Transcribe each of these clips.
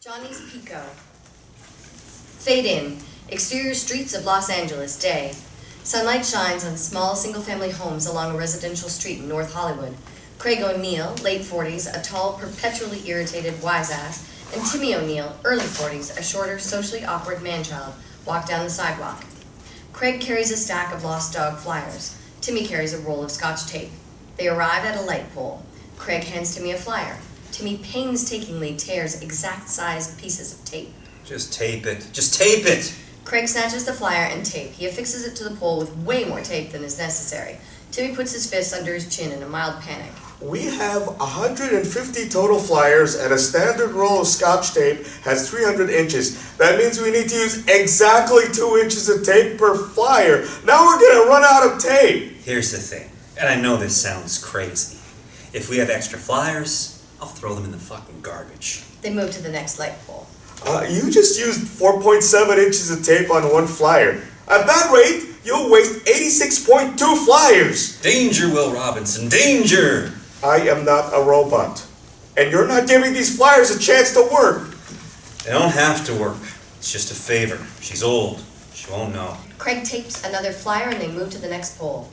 Johnny's Pico. Fade in. Exterior streets of Los Angeles, day. Sunlight shines on small single-family homes along a residential street in North Hollywood. Craig O'Neill, late 40s, a tall, perpetually irritated wise-ass, and Timmy O'Neill, early 40s, a shorter, socially awkward man-child, walk down the sidewalk. Craig carries a stack of lost dog flyers. Timmy carries a roll of Scotch tape. They arrive at a light pole. Craig hands Timmy a flyer. Timmy painstakingly tears exact-sized pieces of tape. Just tape it. Just tape it! Craig snatches the flyer and tape. He affixes it to the pole with way more tape than is necessary. Timmy puts his fists under his chin in a mild panic. We have 150 total flyers, and a standard roll of Scotch tape has 300 inches. That means we need to use exactly 2 inches of tape per flyer. Now we're gonna run out of tape. Here's the thing, and I know this sounds crazy. If we have extra flyers, I'll throw them in the fucking garbage. They move to the next light pole. You just used 4.7 inches of tape on one flyer. At that rate, you'll waste 86.2 flyers. Danger, Will Robinson, danger! I am not a robot. And you're not giving these flyers a chance to work. They don't have to work. It's just a favor. She's old. She won't know. Craig tapes another flyer and they move to the next pole.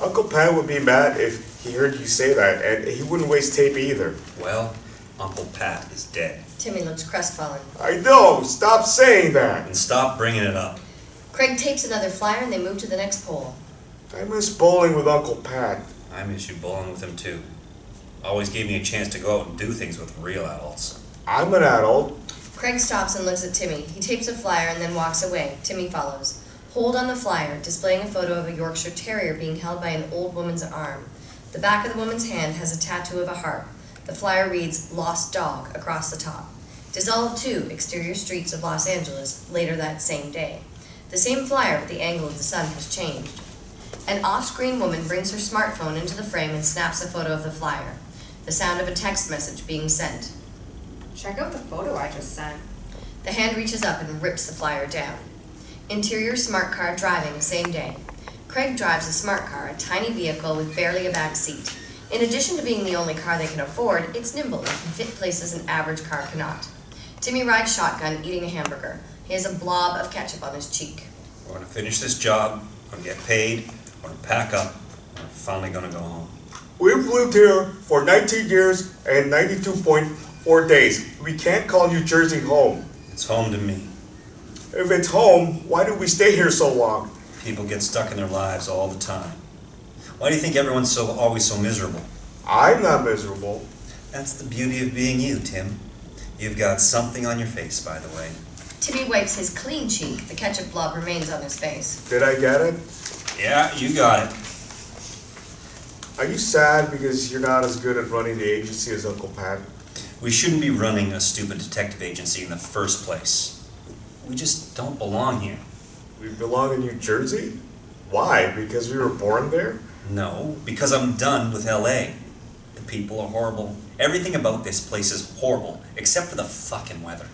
Uncle Pat would be mad if he heard you say that, and he wouldn't waste tape either. Well, Uncle Pat is dead. Timmy looks crestfallen. I know! Stop saying that! And stop bringing it up. Craig tapes another flyer and they move to the next pole. I miss bowling with Uncle Pat. I miss you bowling with him too. Always gave me a chance to go out and do things with real adults. I'm an adult. Craig stops and looks at Timmy. He tapes a flyer and then walks away. Timmy follows. Hold on the flyer, displaying a photo of a Yorkshire Terrier being held by an old woman's arm. The back of the woman's hand has a tattoo of a heart. The flyer reads, Lost Dog, across the top. Dissolve 2, exterior streets of Los Angeles, later that same day. The same flyer, but the angle of the sun has changed. An off-screen woman brings her smartphone into the frame and snaps a photo of the flyer. The sound of a text message being sent. Check out the photo I just sent. The hand reaches up and rips the flyer down. Interior smart car driving, same day. Craig drives a smart car, a tiny vehicle with barely a back seat. In addition to being the only car they can afford, it's nimble and can fit places an average car cannot. Timmy rides shotgun, eating a hamburger. He has a blob of ketchup on his cheek. We're going to finish this job, we're going to get paid, we're going to pack up, and we're finally going to go home. We've lived here for 19 years and 92.4 days. We can't call New Jersey home. It's home to me. If it's home, why do we stay here so long? People get stuck in their lives all the time. Why do you think everyone's always so miserable? I'm not miserable. That's the beauty of being you, Tim. You've got something on your face, by the way. Timmy wipes his clean cheek. The ketchup blob remains on his face. Did I get it? Yeah, you got it. Are you sad because you're not as good at running the agency as Uncle Pat? We shouldn't be running a stupid detective agency in the first place. We just don't belong here. We belong in New Jersey? Why? Because we were born there? No, because I'm done with LA. The people are horrible. Everything about this place is horrible, except for the fucking weather.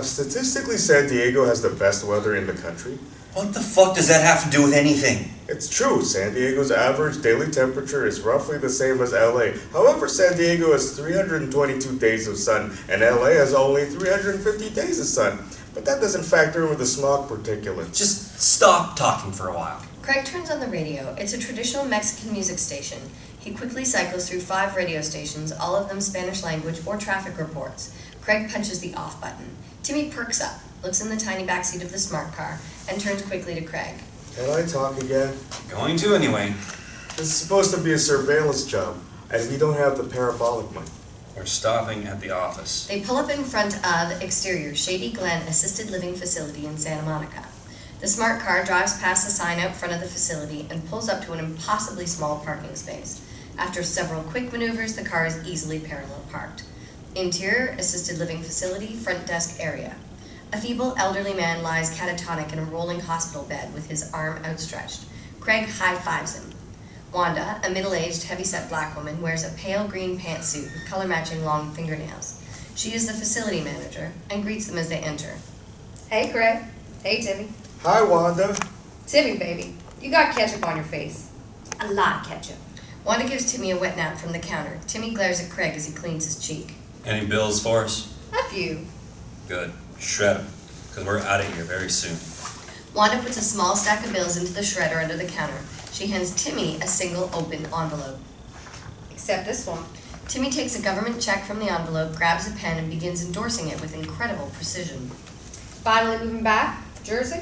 Statistically, San Diego has the best weather in the country. What the fuck does that have to do with anything? It's true. San Diego's average daily temperature is roughly the same as LA. However, San Diego has 322 days of sun, and LA has only 350 days of sun. But that doesn't factor in with the smog particulates. Just stop talking for a while. Craig turns on the radio. It's a traditional Mexican music station. He quickly cycles through 5 radio stations, all of them Spanish language or traffic reports. Craig punches the off button. Timmy perks up, looks in the tiny backseat of the smart car, and turns quickly to Craig. Can I talk again? Going to anyway. This is supposed to be a surveillance job, and we don't have the parabolic money. We're stopping at the office. They pull up in front of Exterior Shady Glen Assisted Living Facility in Santa Monica. The smart car drives past the sign out front of the facility and pulls up to an impossibly small parking space. After several quick maneuvers, the car is easily parallel parked. Interior Assisted Living Facility, front desk area. A feeble elderly man lies catatonic in a rolling hospital bed with his arm outstretched. Craig high-fives him. Wanda, a middle-aged, heavy-set black woman, wears a pale green pantsuit with color-matching long fingernails. She is the facility manager and greets them as they enter. Hey, Craig. Hey, Timmy. Hi, Wanda. Timmy, baby, you got ketchup on your face. A lot of ketchup. Wanda gives Timmy a wet nap from the counter. Timmy glares at Craig as he cleans his cheek. Any bills for us? A few. Good. Shred them, because we're out of here very soon. Wanda puts a small stack of bills into the shredder under the counter. She hands Timmy a single open envelope. Except this one. Timmy takes a government check from the envelope, grabs a pen, and begins endorsing it with incredible precision. Finally moving back to Jersey?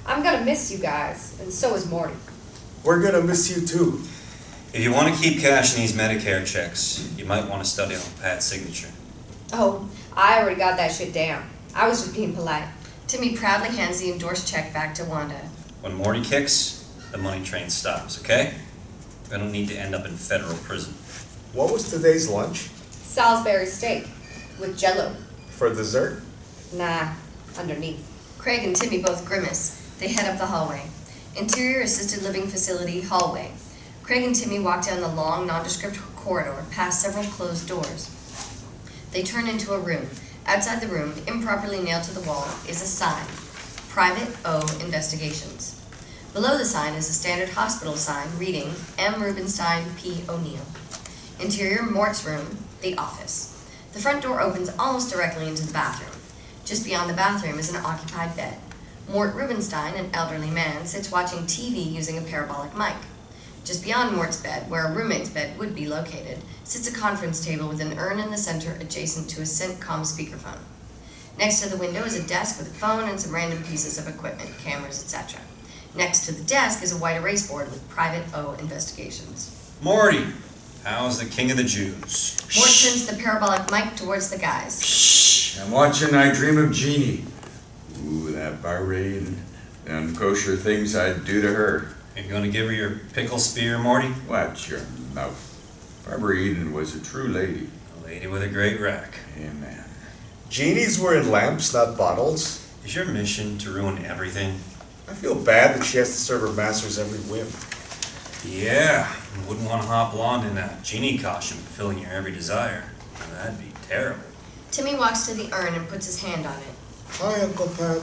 I'm gonna miss you guys, and so is Morty. We're gonna miss you too. If you want to keep cashing these Medicare checks, you might want to study on Pat's signature. Oh, I already got that shit down. I was just being polite. Timmy proudly hands the endorsed check back to Wanda. When Morty kicks, the money train stops, okay? I don't need to end up in federal prison. What was today's lunch? Salisbury steak with jello. For dessert? Nah, underneath. Craig and Timmy both grimace. They head up the hallway. Interior assisted living facility hallway. Craig and Timmy walk down the long, nondescript corridor, past several closed doors. They turn into a room. Outside the room, improperly nailed to the wall, is a sign. Private O Investigations. Below the sign is a standard hospital sign reading M. Rubenstein P. O'Neill. Interior Mort's room, the office. The front door opens almost directly into the bathroom. Just beyond the bathroom is an occupied bed. Mort Rubenstein, an elderly man, sits watching TV using a parabolic mic. Just beyond Mort's bed, where a roommate's bed would be located, sits a conference table with an urn in the center adjacent to a CENTCOM speakerphone. Next to the window is a desk with a phone and some random pieces of equipment, cameras, etc. Next to the desk is a white erase board with Private O Investigations. Morty, how's the king of the Jews? Mort turns the parabolic mic towards the guys. Shh! I'm watching I Dream of Jeannie. Ooh, that Bahrain. The unkosher things I'd do to her. You gonna give her your pickle spear, Morty? Watch your mouth. Barbara Eden was a true lady. A lady with a great rack. Amen. Genies were in lamps, not bottles. Is your mission to ruin everything? I feel bad that she has to serve her masters every whim. Yeah, you wouldn't want to hop blonde in a genie costume fulfilling your every desire. That'd be terrible. Timmy walks to the urn and puts his hand on it. Hi, Uncle Pat.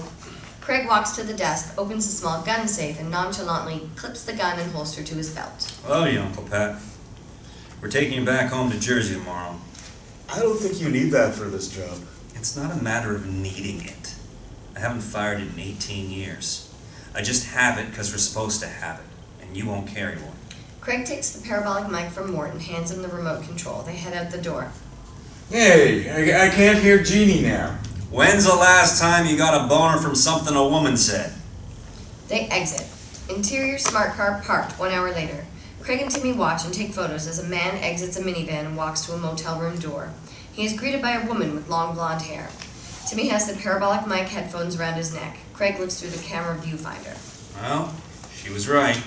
Craig walks to the desk, opens a small gun safe, and nonchalantly clips the gun and holster to his belt. Hello, you Uncle Pat. We're taking you back home to Jersey tomorrow. I don't think you need that for this job. It's not a matter of needing it. I haven't fired it in 18 years. I just have it because we're supposed to have it, and you won't carry one. Craig takes the parabolic mic from Mort and hands him the remote control. They head out the door. Hey, I can't hear Jeannie now. When's the last time you got a boner from something a woman said? They exit. Interior smart car parked 1 hour later. Craig and Timmy watch and take photos as a man exits a minivan and walks to a motel room door. He is greeted by a woman with long blonde hair. Timmy has the parabolic mic headphones around his neck. Craig looks through the camera viewfinder. Well, she was right.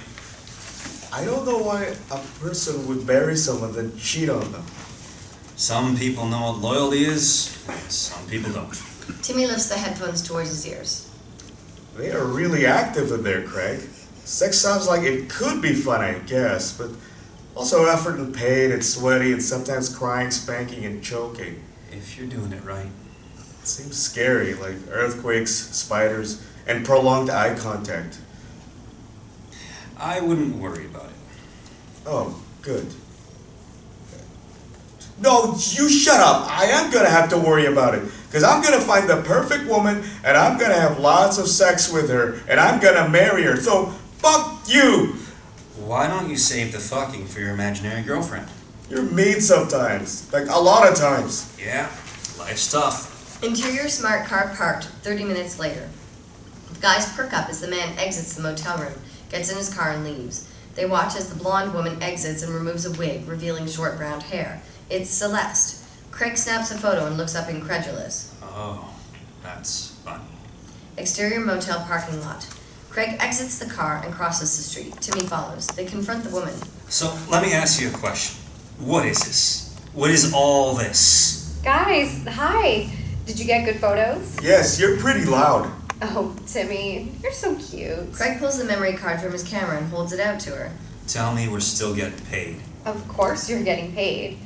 I don't know why a person would marry someone then cheat on them. Some people know what loyalty is, some people don't. Timmy lifts the headphones towards his ears. They are really active in there, Craig. Sex sounds like it could be fun, I guess, but also effort and pain and sweaty and sometimes crying, spanking, and choking. If you're doing it right. It seems scary, like earthquakes, spiders, and prolonged eye contact. I wouldn't worry about it. Oh, good. No, you shut up. I am going to have to worry about it. Because I'm going to find the perfect woman, and I'm going to have lots of sex with her, and I'm going to marry her. So, fuck you. Why don't you save the fucking for your imaginary girlfriend? You're mean sometimes. Like, a lot of times. Yeah, life's tough. Interior smart car parked 30 minutes later. The guys perk up as the man exits the motel room, gets in his car and leaves. They watch as the blonde woman exits and removes a wig, revealing short brown hair. It's Celeste. Craig snaps a photo and looks up incredulous. Oh, that's funny. Exterior motel parking lot. Craig exits the car and crosses the street. Timmy follows. They confront the woman. So, let me ask you a question. What is this? What is all this? Guys, hi. Did you get good photos? Yes, you're pretty loud. Oh, Timmy, you're so cute. Craig pulls the memory card from his camera and holds it out to her. Tell me we're still getting paid. Of course you're getting paid.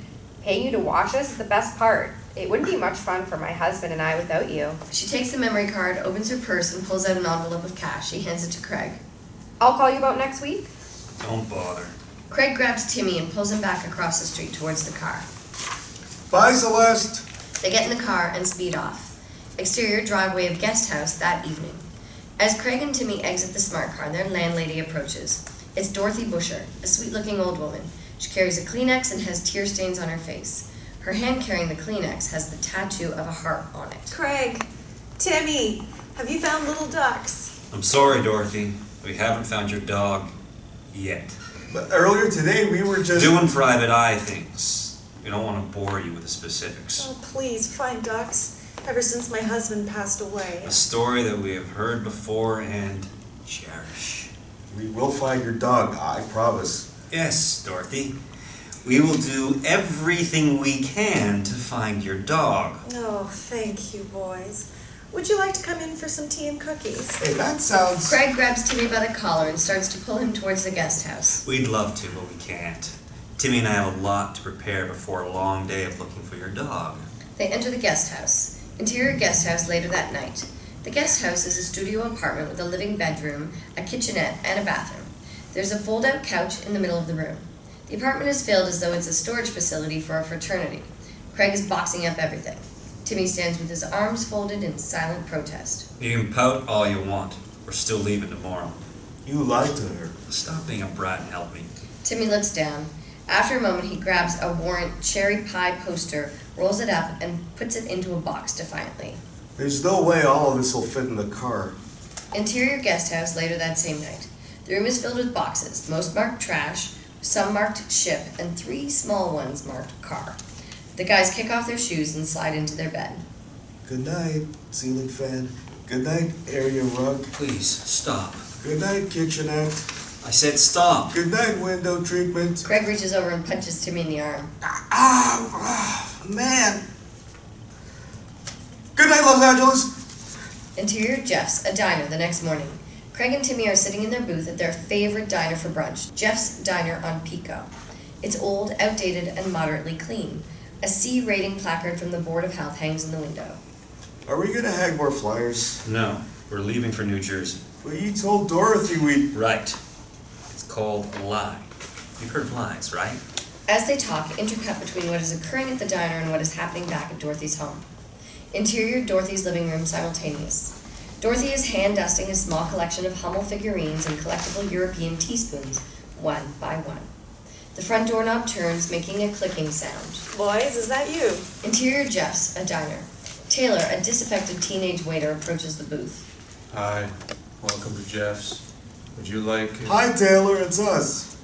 Paying you to watch us is the best part. It wouldn't be much fun for my husband and I without you. She takes the memory card, opens her purse, and pulls out an envelope of cash. She hands it to Craig. I'll call you about next week. Don't bother. Craig grabs Timmy and pulls him back across the street towards the car. Bye, Celeste. They get in the car and speed off. Exterior driveway of guest house that evening. As Craig and Timmy exit the smart car, their landlady approaches. It's Dorothy Busher, a sweet-looking old woman. She carries a Kleenex and has tear stains on her face. Her hand carrying the Kleenex has the tattoo of a heart on it. Craig, Timmy, have you found little ducks? I'm sorry, Dorothy. We haven't found your dog yet. But earlier today, we were just... Doing private eye things. We don't want to bore you with the specifics. Oh, please, find ducks. Ever since my husband passed away. A story that we have heard before and cherish. We will find your dog, I promise. Yes, Dorothy. We will do everything we can to find your dog. Oh, thank you, boys. Would you like to come in for some tea and cookies? Hey, that sounds... Craig grabs Timmy by the collar and starts to pull him towards the guest house. We'd love to, but we can't. Timmy and I have a lot to prepare before a long day of looking for your dog. They enter the guest house. Interior guest house later that night. The guest house is a studio apartment with a living bedroom, a kitchenette, and a bathroom. There's a fold-out couch in the middle of the room. The apartment is filled as though it's a storage facility for a fraternity. Craig is boxing up everything. Timmy stands with his arms folded in silent protest. You can pout all you want. We're still leaving tomorrow. You lied to her. Stop being a brat and help me. Timmy looks down. After a moment, he grabs a Warrant cherry pie poster, rolls it up, and puts it into a box defiantly. There's no way all of this will fit in the car. Interior guest house later that same night. The room is filled with boxes, most marked trash, some marked ship, and 3 small ones marked car. The guys kick off their shoes and slide into their bed. Good night, ceiling fan. Good night, area rug. Please, stop. Good night, kitchenette. I said stop. Good night, window treatment. Craig reaches over and punches Timmy in the arm. Man. Good night, Los Angeles. Interior Geoff's, a diner, the next morning. Craig and Timmy are sitting in their booth at their favorite diner for brunch, Geoff's Diner on Pico. It's old, outdated, and moderately clean. A C rating placard from the Board of Health hangs in the window. Are we gonna hang more flyers? No, we're leaving for New Jersey. Well, you told Dorothy we'd... Right. It's called a lie. You've heard of lies, right? As they talk, intercut between what is occurring at the diner and what is happening back at Dorothy's home. Interior Dorothy's living room simultaneous. Dorothy is hand dusting a small collection of Hummel figurines and collectible European teaspoons, one by one. The front doorknob turns, making a clicking sound. Boys, is that you? Interior Geoff's, a diner. Taylor, a disaffected teenage waiter, approaches the booth. Hi, welcome to Geoff's. Would you like... Hi, Taylor, it's us.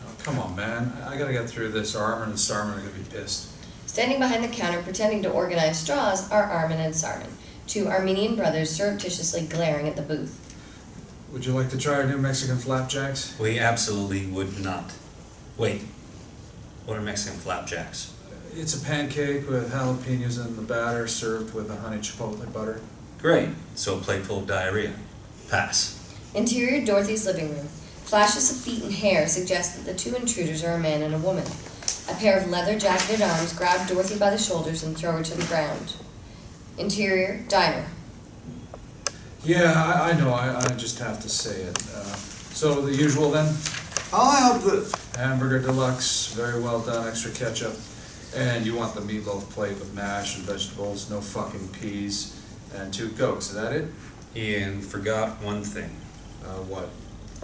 Oh, come on, man. I gotta get through this. Armin and Sarman are gonna be pissed. Standing behind the counter, pretending to organize straws, are Armin and Sarman, 2 Armenian brothers surreptitiously glaring at the booth. Would you like to try our new Mexican flapjacks? We absolutely would not. Wait, what are Mexican flapjacks? It's a pancake with jalapenos in the batter, served with a honey chipotle butter. Great, so a plate full of diarrhea. Pass. Interior Dorothy's living room. Flashes of feet and hair suggest that the 2 intruders are a man and a woman. A pair of leather-jacketed arms grab Dorothy by the shoulders and throw her to the ground. Interior diner. Yeah, I know. I just have to say it. So the usual then? I'll have the... Hamburger deluxe, very well done, extra ketchup. And you want the meatloaf plate with mash and vegetables, no fucking peas, and 2 Cokes. Is that it? Ian forgot one thing. What?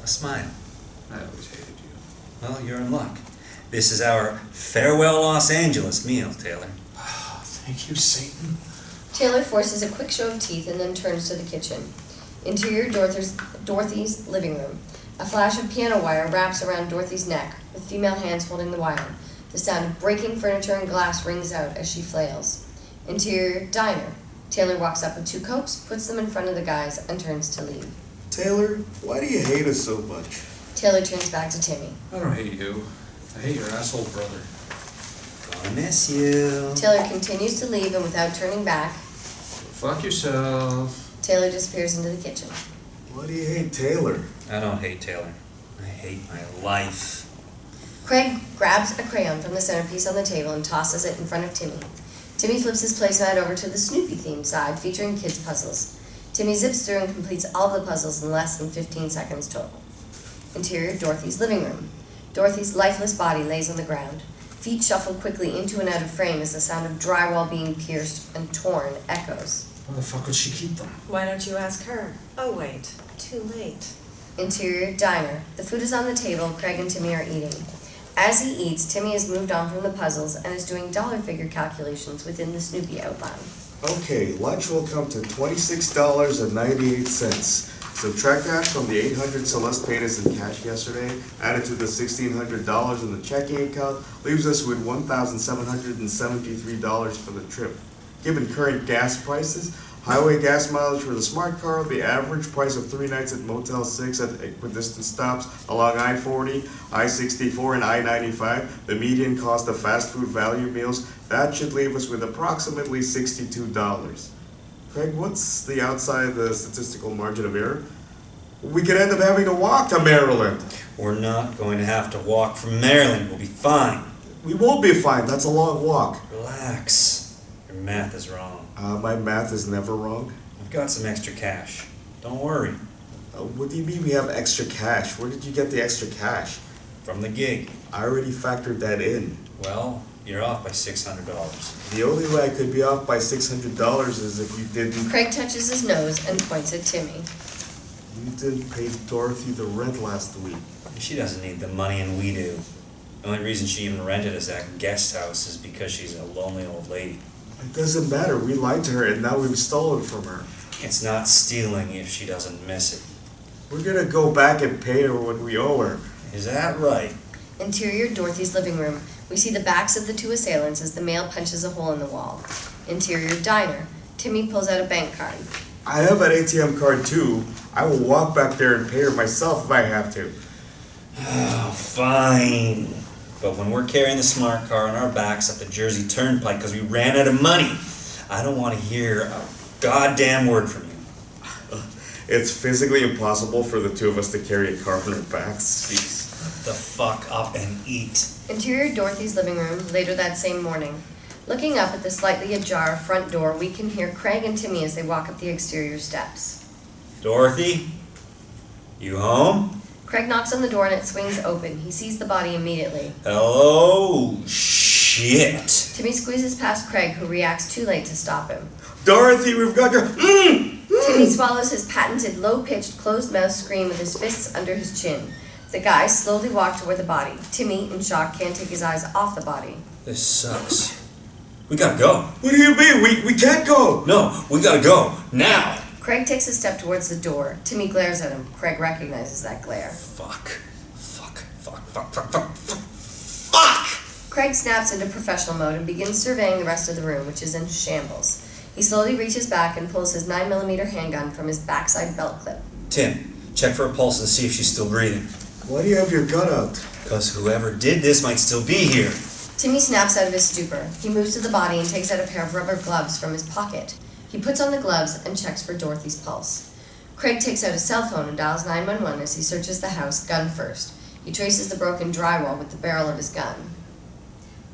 A smile. I always hated you. Well, you're in luck. This is our farewell Los Angeles meal, Taylor. Thank you, Satan. Taylor forces a quick show of teeth and then turns to the kitchen. Interior Dorothy's living room. A flash of piano wire wraps around Dorothy's neck, with female hands holding the wire. The sound of breaking furniture and glass rings out as she flails. Interior diner. Taylor walks up with 2 Cokes, puts them in front of the guys, and turns to leave. Taylor, why do you hate us so much? Taylor turns back to Timmy. I don't hate you. I hate your asshole brother. Gonna miss you. Taylor continues to leave, and without turning back, Fuck yourself. Taylor disappears into the kitchen. Why do you hate Taylor? I don't hate Taylor. I hate my life. Craig grabs a crayon from the centerpiece on the table and tosses it in front of Timmy. Timmy flips his placemat over to the Snoopy-themed side, featuring kids' puzzles. Timmy zips through and completes all the puzzles in less than 15 seconds total. Interior Dorothy's living room. Dorothy's lifeless body lays on the ground. Feet shuffle quickly into and out of frame as the sound of drywall being pierced and torn echoes. Why the fuck would she keep them? Why don't you ask her? Oh, wait. Too late. Interior diner. The food is on the table. Craig and Timmy are eating. As he eats, Timmy has moved on from the puzzles and is doing dollar figure calculations within the Snoopy outline. Okay, lunch will come to $26.98. Subtract that from the $800 Celeste paid us in cash yesterday, added to the $1,600 in the checking account, leaves us with $1,773 for the trip. Given current gas prices, highway gas mileage for the smart car, the average price of 3 nights at Motel 6 at equidistant stops along I-40, I-64, and I-95, the median cost of fast food value meals, that should leave us with approximately $62. Craig, what's the outside of the statistical margin of error? We could end up having to walk to Maryland. We're not going to have to walk from Maryland. We'll be fine. We won't be fine. That's a long walk. Relax. Your math is wrong. My math is never wrong. I've got some extra cash. Don't worry. What do you mean we have extra cash? Where did you get the extra cash? From the gig. I already factored that in. Well, you're off by $600. The only way I could be off by $600 is if you didn't... Craig touches his nose and points at Timmy. You didn't pay Dorothy the rent last week. She doesn't need the money, and we do. The only reason she even rented us that guest house is because she's a lonely old lady. It doesn't matter. We lied to her and now we've stolen from her. It's not stealing if she doesn't miss it. We're gonna go back and pay her what we owe her. Is that right? Interior Dorothy's living room. We see the backs of the two assailants as the male punches a hole in the wall. Interior diner. Timmy pulls out a bank card. I have an ATM card too. I will walk back there and pay her myself if I have to. Oh, fine. But when we're carrying the smart car on our backs up the Jersey Turnpike because we ran out of money, I don't want to hear a goddamn word from you. It's physically impossible for the two of us to carry a car on our backs. Please, shut the fuck up and eat. Interior Dorothy's living room, later that same morning. Looking up at the slightly ajar front door, we can hear Craig and Timmy as they walk up the exterior steps. Dorothy? You home? Craig knocks on the door and it swings open. He sees the body immediately. Hello? Shit. Timmy squeezes past Craig, who reacts too late to stop him. Dorothy, we've got your... Timmy swallows his patented low-pitched, closed-mouth scream with his fists under his chin. The guys slowly walk toward the body. Timmy, in shock, can't take his eyes off the body. This sucks. We gotta go. What do you mean? We can't go. No, we gotta go. Now. Craig takes a step towards the door. Timmy glares at him. Craig recognizes that glare. Fuck. Craig snaps into professional mode and begins surveying the rest of the room, which is in shambles. He slowly reaches back and pulls his 9mm handgun from his backside belt clip. Tim, check for a pulse and see if she's still breathing. Why do you have your gun out? Because whoever did this might still be here. Timmy snaps out of his stupor. He moves to the body and takes out a pair of rubber gloves from his pocket. He puts on the gloves and checks for Dorothy's pulse. Craig takes out his cell phone and dials 911 as he searches the house, gun first. He traces the broken drywall with the barrel of his gun.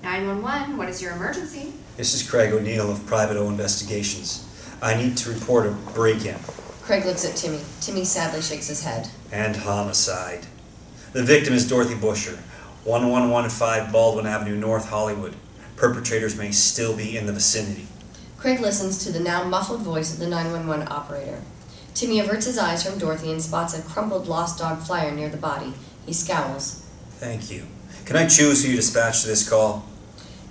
911, what is your emergency? This is Craig O'Neill of Private O Investigations. I need to report a break-in. Craig looks at Timmy. Timmy sadly shakes his head. And homicide. The victim is Dorothy Busher, 1115 Baldwin Avenue, North Hollywood. Perpetrators may still be in the vicinity. Craig listens to the now muffled voice of the 911 operator. Timmy averts his eyes from Dorothy and spots a crumpled lost dog flyer near the body. He scowls. Thank you. Can I choose who you dispatch to this call?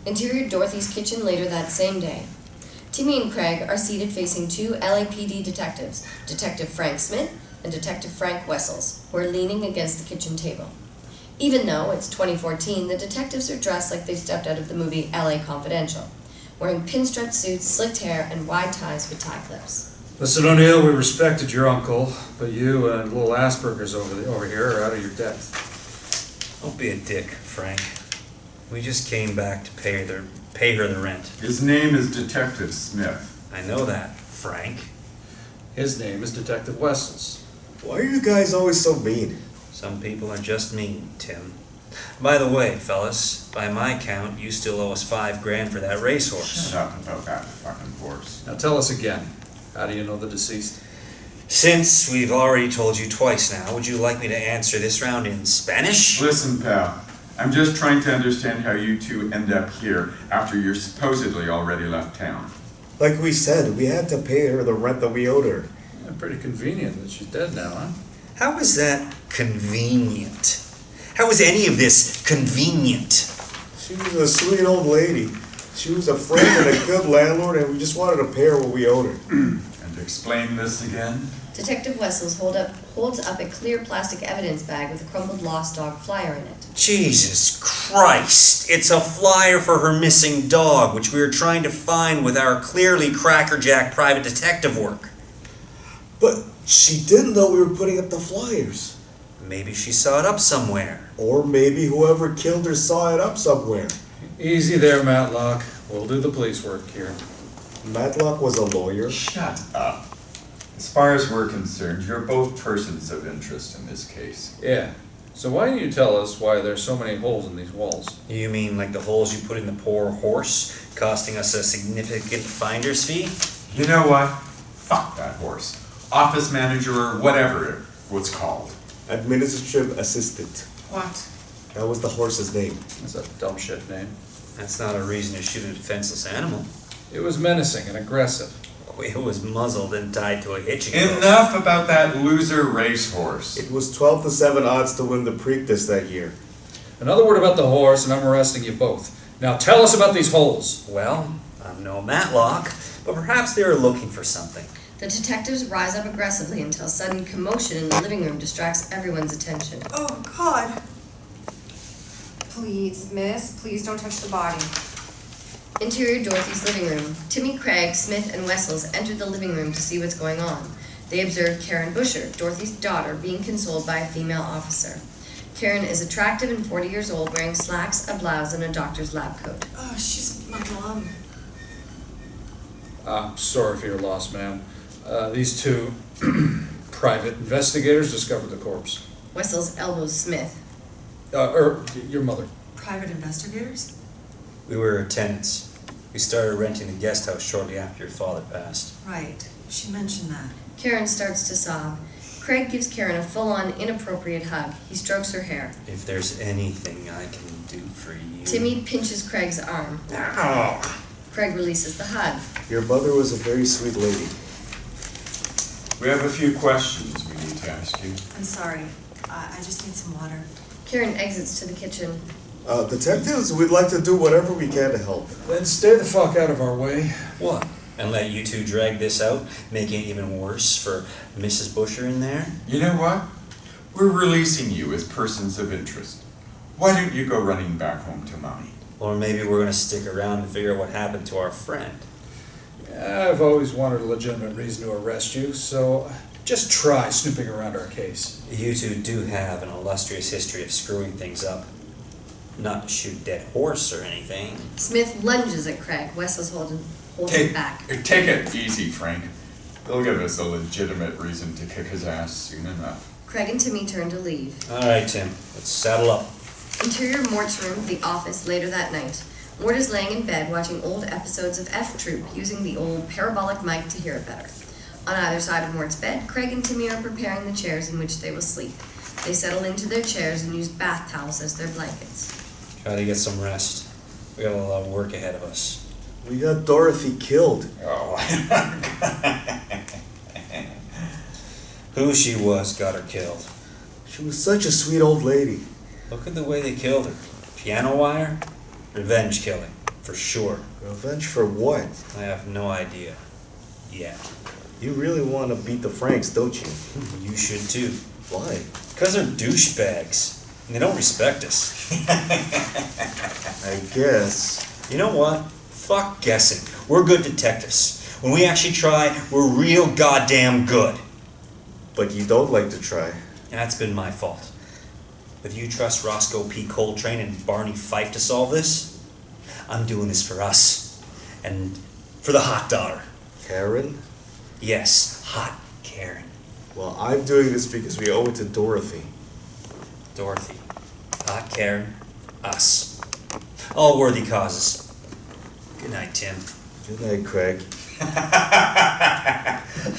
Interior Dorothy's kitchen later that same day. Timmy and Craig are seated facing two LAPD detectives, Detective Frank Smith and Detective Frank Wessels, who are leaning against the kitchen table. Even though it's 2014, the detectives are dressed like they stepped out of the movie LA Confidential, wearing pinstripe suits, slicked hair, and wide ties with tie clips. Listen, O'Neill, we respected your uncle, but you and little Asperger's over here are out of your depth. Don't be a dick, Frank. We just came back to pay her the rent. His name is Detective Smith. I know that, Frank. His name is Detective Wessels. Why are you guys always so mean? Some people are just mean, Tim. By the way, fellas, by my count, you still owe us $5,000 for that racehorse. Shut up about that fucking horse. Now tell us again, how do you know the deceased? Since we've already told you twice now, would you like me to answer this round in Spanish? Listen, pal. I'm just trying to understand how you two end up here after you're supposedly already left town. Like we said, we had to pay her the rent that we owed her. Yeah, pretty convenient that she's dead now, huh? How is that convenient? How is any of this convenient? She was a sweet old lady. She was a friend and a good landlord, and we just wanted to pay her what we owed her. And explain this again. Detective Wessels holds up a clear plastic evidence bag with a crumpled lost dog flyer in it. Jesus Christ! It's a flyer for her missing dog, which we were trying to find with our clearly crackerjack private detective work. But she didn't know we were putting up the flyers. Maybe she saw it up somewhere. Or maybe whoever killed her saw it up somewhere. Easy there, Matlock. We'll do the police work here. Matlock was a lawyer. Shut up. As far as we're concerned, you're both persons of interest in this case. Yeah. So why don't you tell us why there's so many holes in these walls? You mean like the holes you put in the poor horse, costing us a significant finder's fee? You know what? Fuck that horse. Office manager or whatever it's called. Administrative assistant. What? That was the horse's name. That's a dumb shit name. That's not a reason to shoot a defenseless animal. It was menacing and aggressive. It was muzzled and tied to a hitching post. Enough about that loser racehorse. It was 12-7 odds to win the Preakness that year. Another word about the horse and I'm arresting you both. Now tell us about these holes. Well, I'm no Matlock, but perhaps they were looking for something. The detectives rise up aggressively until sudden commotion in the living room distracts everyone's attention. Oh, God. Please, miss, please don't touch the body. Interior Dorothy's living room. Timmy, Craig, Smith, and Wessels enter the living room to see what's going on. They observe Karen Busher, Dorothy's daughter, being consoled by a female officer. Karen is attractive and 40 years old, wearing slacks, a blouse, and a doctor's lab coat. Oh, she's my mom. I'm sorry for your loss, ma'am. These two private investigators discovered the corpse. Wessels elbows Smith. Your mother. Private investigators? We were tenants. We started renting the guest house shortly after your father passed. Right. She mentioned that. Karen starts to sob. Craig gives Karen a full-on inappropriate hug. He strokes her hair. If there's anything I can do for you... Timmy pinches Craig's arm. Ow. Craig releases the hug. Your mother was a very sweet lady. We have a few questions we need to ask you. I'm sorry. I just need some water. Karen exits to the kitchen. Detectives, we'd like to do whatever we can to help. Then stay the fuck out of our way. What? And let you two drag this out, making it even worse for Mrs. Busher in there? You know what? We're releasing you as persons of interest. Why don't you go running back home to Mommy? Or maybe we're going to stick around and figure out what happened to our friend. I've always wanted a legitimate reason to arrest you, so just try snooping around our case. You two do have an illustrious history of screwing things up. Not to shoot dead horse or anything. Smith lunges at Craig. Wessels holds him back. Take it easy, Frank. They'll give us a legitimate reason to kick his ass soon enough. Craig and Timmy turn to leave. All right, Tim. Let's saddle up. Interior Mort's room, the office, later that night. Mort is laying in bed watching old episodes of F Troop, using the old parabolic mic to hear it better. On either side of Mort's bed, Craig and Timmy are preparing the chairs in which they will sleep. They settle into their chairs and use bath towels as their blankets. Try to get some rest. We got a lot of work ahead of us. We got Dorothy killed. Oh. Who she was got her killed. She was such a sweet old lady. Look at the way they killed her. Piano wire? Revenge killing, for sure. Revenge for what? I have no idea. Yeah. You really want to beat the Franks, don't you? You should too. Why? Because they're douchebags. And they don't respect us. I guess. You know what? Fuck guessing. We're good detectives. When we actually try, we're real goddamn good. But you don't like to try. That's been my fault. If you trust Roscoe P. Coltrane and Barney Fife to solve this, I'm doing this for us. And for the hot daughter. Karen? Yes, hot Karen. Well, I'm doing this because we owe it to Dorothy. Dorothy. Hot Karen. Us. All worthy causes. Good night, Tim. Good night, Craig.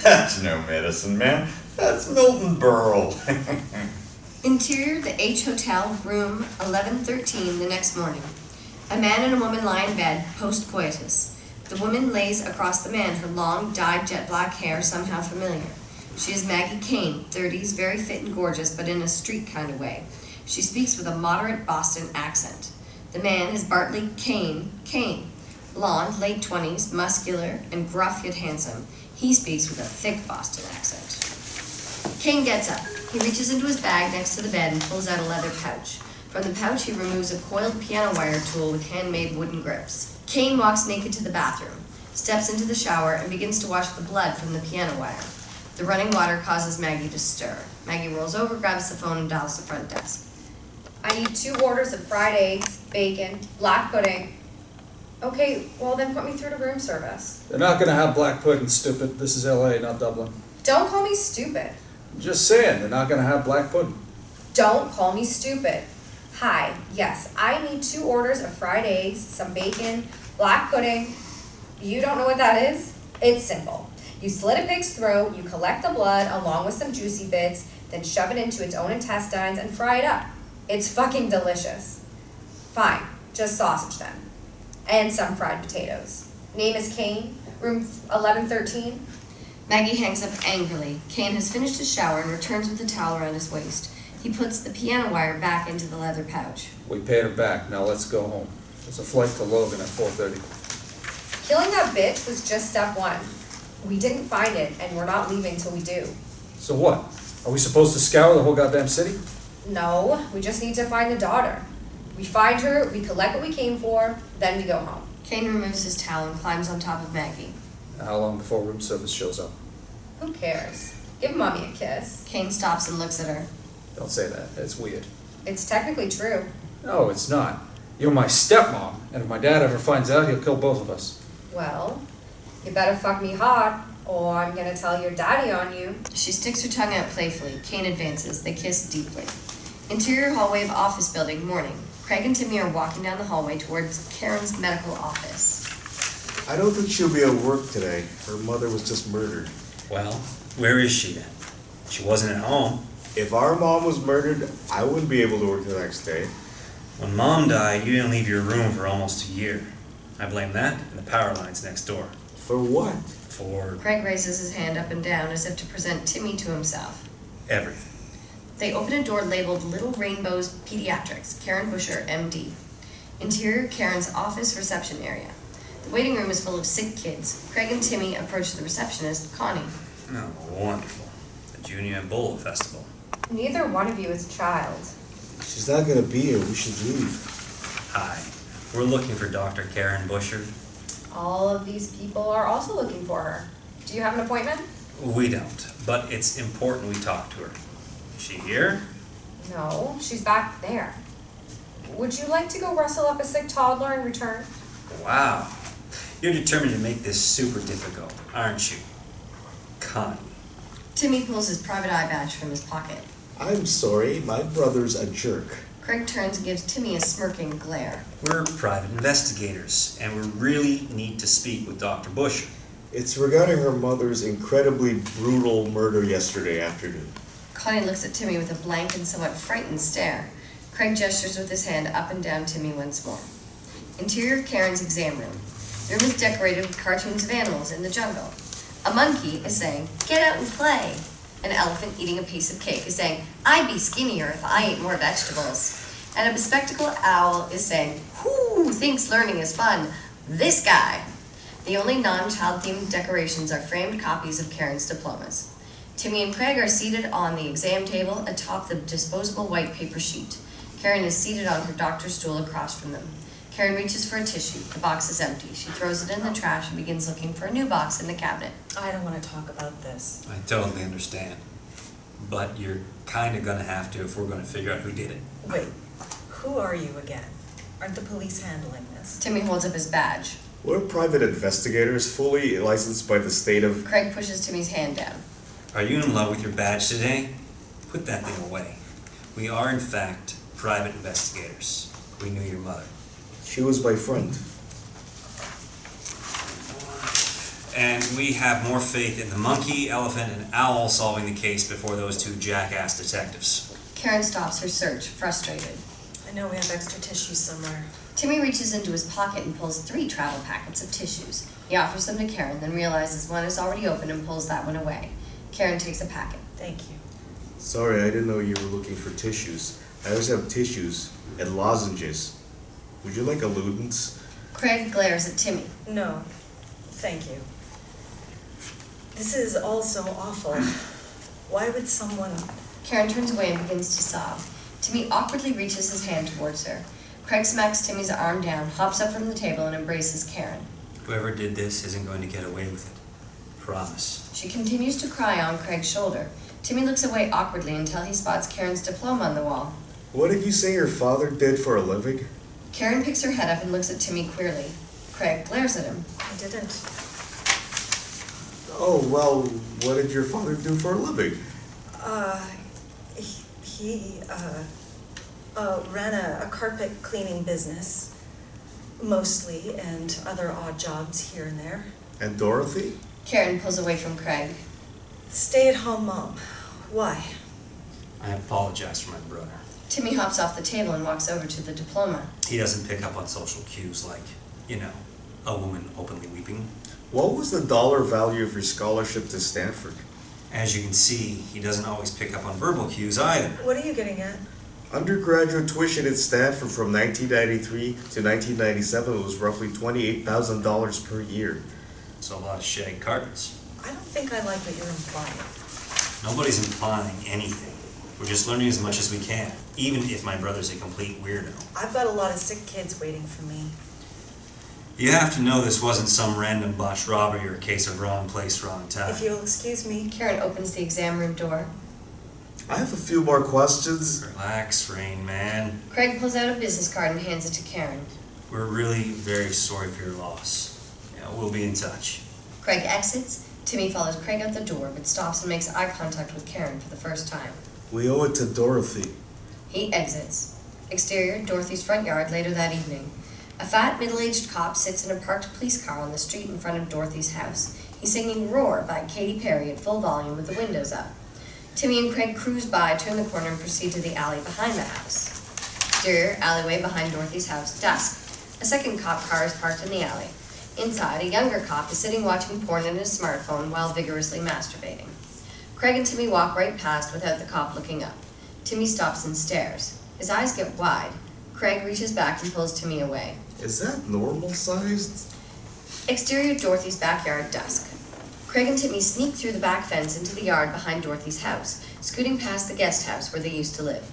That's no medicine, man. That's Milton Berle. Interior, the H Hotel, room 1113, the next morning. A man and a woman lie in bed, post-coitus. The woman lays across the man, her long, dyed jet black hair somehow familiar. She is Maggie Kane, 30s, very fit and gorgeous, but in a street kind of way. She speaks with a moderate Boston accent. The man is Bartley Kane, blonde, late 20s, muscular, and gruff yet handsome. He speaks with a thick Boston accent. Kane gets up. He reaches into his bag next to the bed and pulls out a leather pouch. From the pouch, he removes a coiled piano wire tool with handmade wooden grips. Kane walks naked to the bathroom, steps into the shower, and begins to wash the blood from the piano wire. The running water causes Maggie to stir. Maggie rolls over, grabs the phone, and dials the front desk. I need 2 orders of fried eggs, bacon, black pudding. Okay, well then put me through to room service. They're not gonna have black pudding, stupid. This is LA, not Dublin. Don't call me stupid. I'm just saying, they're not gonna have black pudding. Don't call me stupid. Hi, yes, I need 2 orders of fried eggs, some bacon, black pudding. You don't know what that is? It's simple. You slit a pig's throat, you collect the blood along with some juicy bits, then shove it into its own intestines and fry it up. It's fucking delicious. Fine, just sausage then. And some fried potatoes. Name is Kane, room 1113. Maggie hangs up angrily. Kane has finished his shower and returns with a towel around his waist. He puts the piano wire back into the leather pouch. We paid her back, now let's go home. There's a flight to Logan at 4:30. Killing that bitch was just step 1. We didn't find it, and we're not leaving till we do. So what? Are we supposed to scour the whole goddamn city? No, we just need to find the daughter. We find her, we collect what we came for, then we go home. Kane removes his towel and climbs on top of Maggie. How long before room service shows up? Who cares? Give Mommy a kiss. Kane stops and looks at her. Don't say that, it's weird. It's technically true. No, it's not. You're my stepmom, and if my dad ever finds out, he'll kill both of us. Well, you better fuck me hot, or I'm gonna tell your daddy on you. She sticks her tongue out playfully. Kane advances. They kiss deeply. Interior hallway of office building, morning. Craig and Timmy are walking down the hallway towards Karen's medical office. I don't think she'll be at work today. Her mother was just murdered. Well, where is she then? She wasn't at home. If our mom was murdered, I wouldn't be able to work the next day. When Mom died, you didn't leave your room for almost a year. I blame that and the power lines next door. For what? For Craig raises his hand up and down as if to present Timmy to himself. everything. They open a door labeled Little Rainbows Pediatrics, Karen Busher, MD. Interior, Karen's office reception area. The waiting room is full of sick kids. Craig and Timmy approach the receptionist, Connie. Oh, wonderful. The Junior Ebola Festival. Neither one of you is a child. She's not gonna be here. We should leave. Hi. We're looking for Dr. Karen Busher. All of these people are also looking for her. Do you have an appointment? We don't, but it's important we talk to her. Is she here? No, she's back there. Would you like to go rustle up a sick toddler and return? Wow. You're determined to make this super difficult, aren't you? Connie. Timmy pulls his private eye badge from his pocket. I'm sorry, my brother's a jerk. Craig turns and gives Timmy a smirking glare. We're private investigators, and we really need to speak with Dr. Busher. It's regarding her mother's incredibly brutal murder yesterday afternoon. Connie looks at Timmy with a blank and somewhat frightened stare. Craig gestures with his hand up and down Timmy once more. Interior Karen's exam room. The room is decorated with cartoons of animals in the jungle. A monkey is saying, "Get out and play." An elephant eating a piece of cake is saying, "I'd be skinnier if I ate more vegetables." And a bespectacled owl is saying, "Who thinks learning is fun? This guy." The only non-child themed decorations are framed copies of Karen's diplomas. Timmy and Craig are seated on the exam table atop the disposable white paper sheet. Karen is seated on her doctor's stool across from them. Karen reaches for a tissue. The box is empty. She throws it in the trash and begins looking for a new box in the cabinet. I don't want to talk about this. I totally understand. But you're kind of going to have to if we're going to figure out who did it. Wait, who are you again? Aren't the police handling this? Timmy holds up his badge. We're private investigators, fully licensed by the state of... Craig pushes Timmy's hand down. Are you in love with your badge today? Put that thing away. We are, in fact, private investigators. We knew your mother. She was my friend. And we have more faith in the monkey, elephant, and owl solving the case before those two jackass detectives. Karen stops her search, frustrated. I know we have extra tissues somewhere. Timmy reaches into his pocket and pulls 3 travel packets of tissues. He offers them to Karen, then realizes one is already open and pulls that one away. Karen takes a packet. Thank you. Sorry, I didn't know you were looking for tissues. I always have tissues and lozenges. Would you like a Ludens? Craig glares at Timmy. No, thank you. This is all so awful. Why would someone... Karen turns away and begins to sob. Timmy awkwardly reaches his hand towards her. Craig smacks Timmy's arm down, hops up from the table, and embraces Karen. Whoever did this isn't going to get away with it. Promise. She continues to cry on Craig's shoulder. Timmy looks away awkwardly until he spots Karen's diploma on the wall. What did you say your father did for a living? Karen picks her head up and looks at Timmy queerly. Craig glares at him. I didn't. Oh, well, what did your father do for a living? He ran a carpet cleaning business, mostly, and other odd jobs here and there. And Dorothy? Karen pulls away from Craig. Stay-at-home mom. Why? I apologize for my brother. Timmy hops off the table and walks over to the diploma. He doesn't pick up on social cues like, a woman openly weeping. What was the dollar value of your scholarship to Stanford? As you can see, he doesn't always pick up on verbal cues either. What are you getting at? Undergraduate tuition at Stanford from 1993 to 1997 was roughly $28,000 per year. It's a lot of shag carpets. I don't think I like what you're implying. Nobody's implying anything. We're just learning as much as we can, even if my brother's a complete weirdo. I've got a lot of sick kids waiting for me. You have to know this wasn't some random botched robbery or a case of wrong place, wrong time. If you'll excuse me. Karen opens the exam room door. I have a few more questions. Relax, Rain Man. Craig pulls out a business card and hands it to Karen. We're really very sorry for your loss. We'll be in touch. Craig exits. Timmy follows Craig out the door, but stops and makes eye contact with Karen for the first time. We owe it to Dorothy. He exits. Exterior, Dorothy's front yard later that evening. A fat, middle-aged cop sits in a parked police car on the street in front of Dorothy's house. He's singing Roar by Katy Perry at full volume with the windows up. Timmy and Craig cruise by, turn the corner, and proceed to the alley behind the house. Exterior, alleyway behind Dorothy's house, dusk. A second cop car is parked in the alley. Inside, a younger cop is sitting watching porn on his smartphone while vigorously masturbating. Craig and Timmy walk right past without the cop looking up. Timmy stops and stares. His eyes get wide. Craig reaches back and pulls Timmy away. Is that normal sized? Exterior, Dorothy's backyard, dusk. Craig and Timmy sneak through the back fence into the yard behind Dorothy's house, scooting past the guest house where they used to live.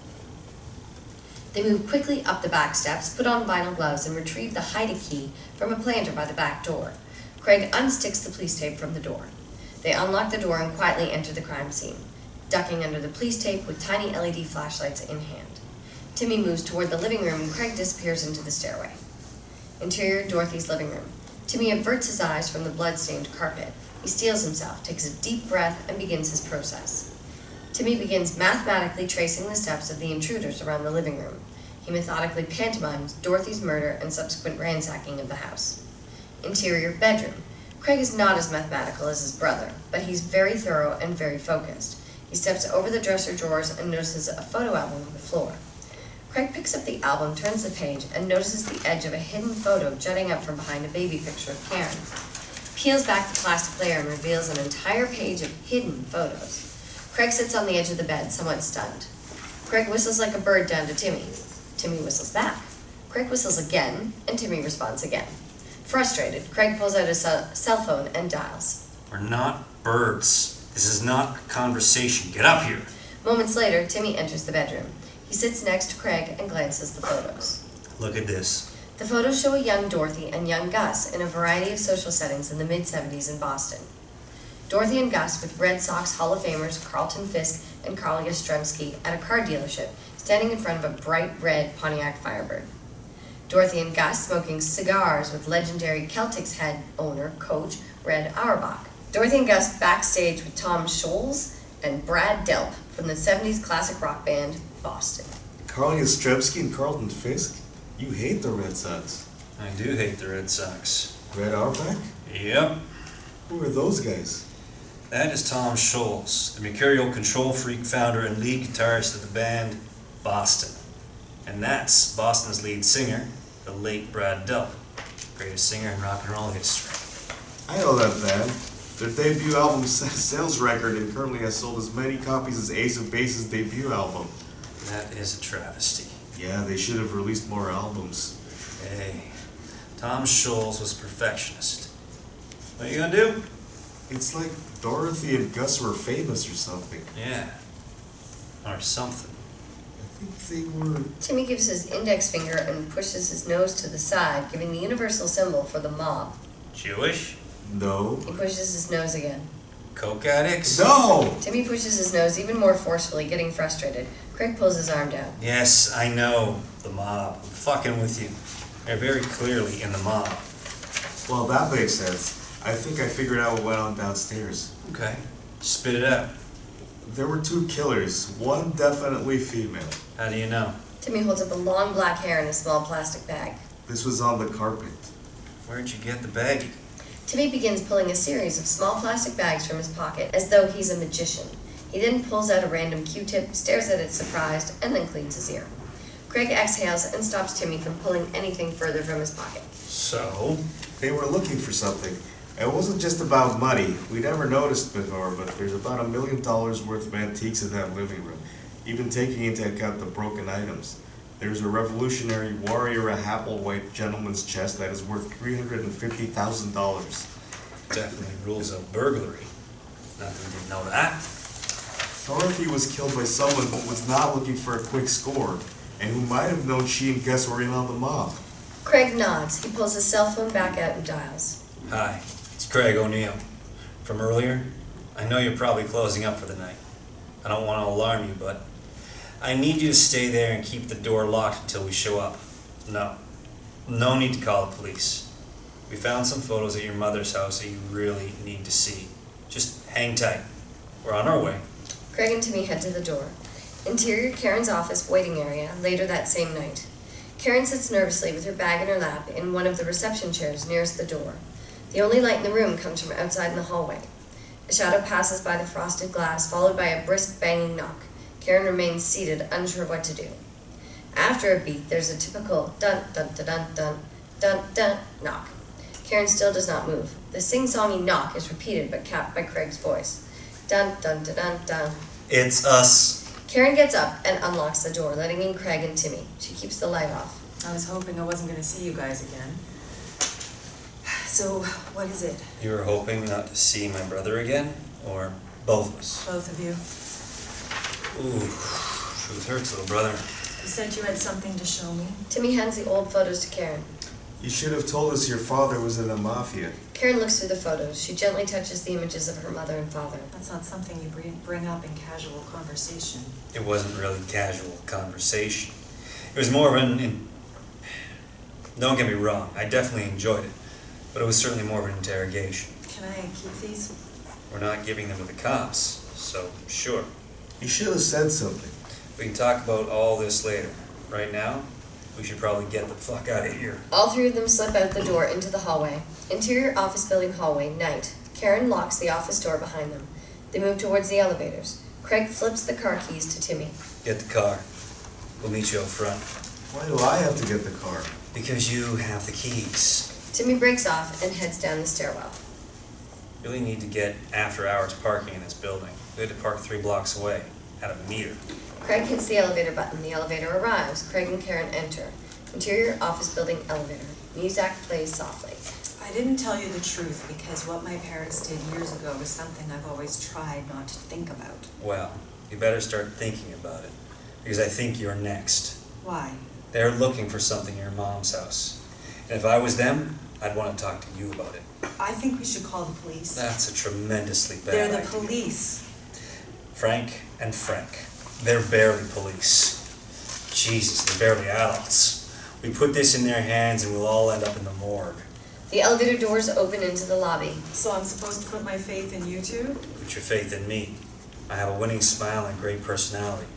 They move quickly up the back steps, put on vinyl gloves, and retrieve the hide-a key from a planter by the back door. Craig unsticks the police tape from the door. They unlock the door and quietly enter the crime scene, ducking under the police tape with tiny LED flashlights in hand. Timmy moves toward the living room and Craig disappears into the stairway. Interior, Dorothy's living room. Timmy averts his eyes from the blood-stained carpet. He steels himself, takes a deep breath, and begins his process. Timmy begins mathematically tracing the steps of the intruders around the living room. He methodically pantomimes Dorothy's murder and subsequent ransacking of the house. Interior, bedroom. Craig is not as mathematical as his brother, but he's very thorough and very focused. He steps over the dresser drawers and notices a photo album on the floor. Craig picks up the album, turns the page, and notices the edge of a hidden photo jutting up from behind a baby picture of Karen. Peels back the plastic layer and reveals an entire page of hidden photos. Craig sits on the edge of the bed, somewhat stunned. Craig whistles like a bird down to Timmy. Timmy whistles back. Craig whistles again, and Timmy responds again. Frustrated, Craig pulls out his cell phone and dials. We're not birds. This is not a conversation. Get up here. Moments later, Timmy enters the bedroom. He sits next to Craig and glances the photos. Look at this. The photos show a young Dorothy and young Gus in a variety of social settings in the mid-70s in Boston. Dorothy and Gus with Red Sox Hall of Famers Carlton Fisk and Carl Yastrzemski at a car dealership, standing in front of a bright red Pontiac Firebird. Dorothy and Gus smoking cigars with legendary Celtics head owner, coach Red Auerbach. Dorothy and Gus backstage with Tom Scholes and Brad Delp from the 70s classic rock band, Boston. Carl Yastrzemski and Carlton Fisk? You hate the Red Sox. I do hate the Red Sox. Red Auerbach? Yep. Who are those guys? That is Tom Scholes, the mercurial control freak founder and lead guitarist of the band Boston. And that's Boston's lead singer, the late Brad Delp, greatest singer in rock and roll history. I know that band. Their debut album sales record and currently has sold as many copies as Ace of Base's debut album. That is a travesty. Yeah, they should have released more albums. Hey, Tom Scholz was a perfectionist. What are you gonna do? It's like Dorothy and Gus were famous or something. Yeah. Or something. I think they were... Timmy gives his index finger and pushes his nose to the side, giving the universal symbol for the mob. Jewish? No. He pushes his nose again. Coke addicts? No! Timmy pushes his nose even more forcefully, getting frustrated. Craig pulls his arm down. Yes, I know. The mob. I'm fucking with you. They're very clearly in the mob. Well, that makes sense. I think I figured out what went on downstairs. Okay. Spit it out. There were 2 killers, one definitely female. How do you know? Timmy holds up a long black hair in a small plastic bag. This was on the carpet. Where'd you get the baggie? Timmy begins pulling a series of small plastic bags from his pocket, as though he's a magician. He then pulls out a random Q-tip, stares at it surprised, and then cleans his ear. Craig exhales and stops Timmy from pulling anything further from his pocket. So? They were looking for something. It wasn't just about money. We never noticed before, but there's about $1 million worth of antiques in that living room, even taking into account the broken items. There's a Revolutionary Warrior, a Hapless gentleman's chest that is worth $350,000. Definitely rules out burglary. Not that we didn't know that. Dorothy was killed by someone who was not looking for a quick score, and who might have known she and Gus were in on the mob. Craig nods. He pulls his cell phone back out and dials. Hi, it's Craig O'Neill. From earlier, I know you're probably closing up for the night. I don't want to alarm you, but I need you to stay there and keep the door locked until we show up. No need to call the police. We found some photos at your mother's house that you really need to see. Just hang tight. We're on our way. Craig and Timmy head to the door. Interior Karen's office waiting area, later that same night. Karen sits nervously with her bag in her lap in one of the reception chairs nearest the door. The only light in the room comes from outside in the hallway. A shadow passes by the frosted glass, followed by a brisk banging knock. Karen remains seated, unsure of what to do. After a beat, there's a typical dun dun dun dun dun dun dun knock. Karen still does not move. The sing-songy knock is repeated but capped by Craig's voice. Dun dun dun dun dun. It's us. Karen gets up and unlocks the door, letting in Craig and Timmy. She keeps the light off. I was hoping I wasn't going to see you guys again. So, what is it? You were hoping not to see my brother again? Or both of us? Both of you. Ooh, truth hurts, little brother. You said you had something to show me. Timmy hands the old photos to Karen. You should have told us your father was in the mafia. Karen looks through the photos. She gently touches the images of her mother and father. That's not something you bring up in casual conversation. It wasn't really casual conversation. It was more of an... Don't get me wrong, I definitely enjoyed it. But it was certainly more of an interrogation. Can I keep these? We're not giving them to the cops, so sure. You should have said something. We can talk about all this later. Right now, we should probably get the fuck out of here. All three of them slip out the door into the hallway. Interior office building hallway, night. Karen locks the office door behind them. They move towards the elevators. Craig flips the car keys to Timmy. Get the car. We'll meet you up front. Why do I have to get the car? Because you have the keys. Timmy breaks off and heads down the stairwell. Really need to get after-hours parking in this building. We had to park 3 blocks away, at a meter. Craig hits the elevator button. The elevator arrives. Craig and Karen enter. Interior office building elevator. Music plays softly. I didn't tell you the truth because what my parents did years ago was something I've always tried not to think about. Well, you better start thinking about it, because I think you're next. Why? They're looking for something in your mom's house. And if I was them, I'd want to talk to you about it. I think we should call the police. That's a tremendously bad They're the idea. police. Frank and Frank. They're barely police. Jesus, they're barely adults. We put this in their hands and we'll all end up in the morgue. The elevator doors open into the lobby. So I'm supposed to put my faith in you two? Put your faith in me. I have a winning smile and great personality.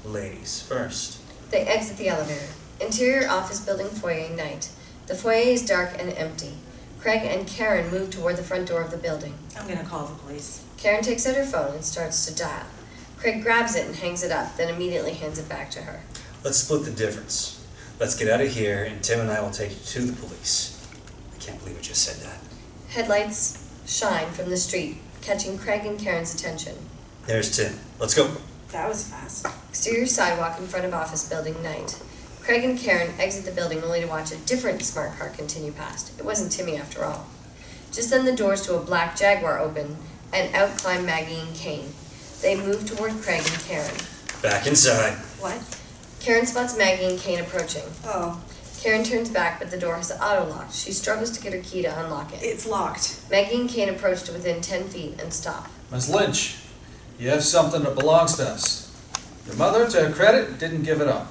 Ladies first. They exit the elevator. Interior office building foyer, night. The foyer is dark and empty. Craig and Karen move toward the front door of the building. I'm gonna call the police. Karen takes out her phone and starts to dial. Craig grabs it and hangs it up, then immediately hands it back to her. Let's split the difference. Let's get out of here, and Tim and I will take you to the police. I can't believe I just said that. Headlights shine from the street, catching Craig and Karen's attention. There's Tim. Let's go. That was fast. Exterior sidewalk in front of office building, night. Craig and Karen exit the building only to watch a different smart car continue past. It wasn't Timmy after all. Just then the doors to a black Jaguar open, and out climb Maggie and Kane. They move toward Craig and Karen. Back inside. What? Karen spots Maggie and Kane approaching. Oh, Karen turns back, but the door has auto-locked. She struggles to get her key to unlock it. it's locked. Maggie and Kane approach to within 10 feet and stop. Miss Lynch, you have something that belongs to us. Your mother, to her credit, didn't give it up.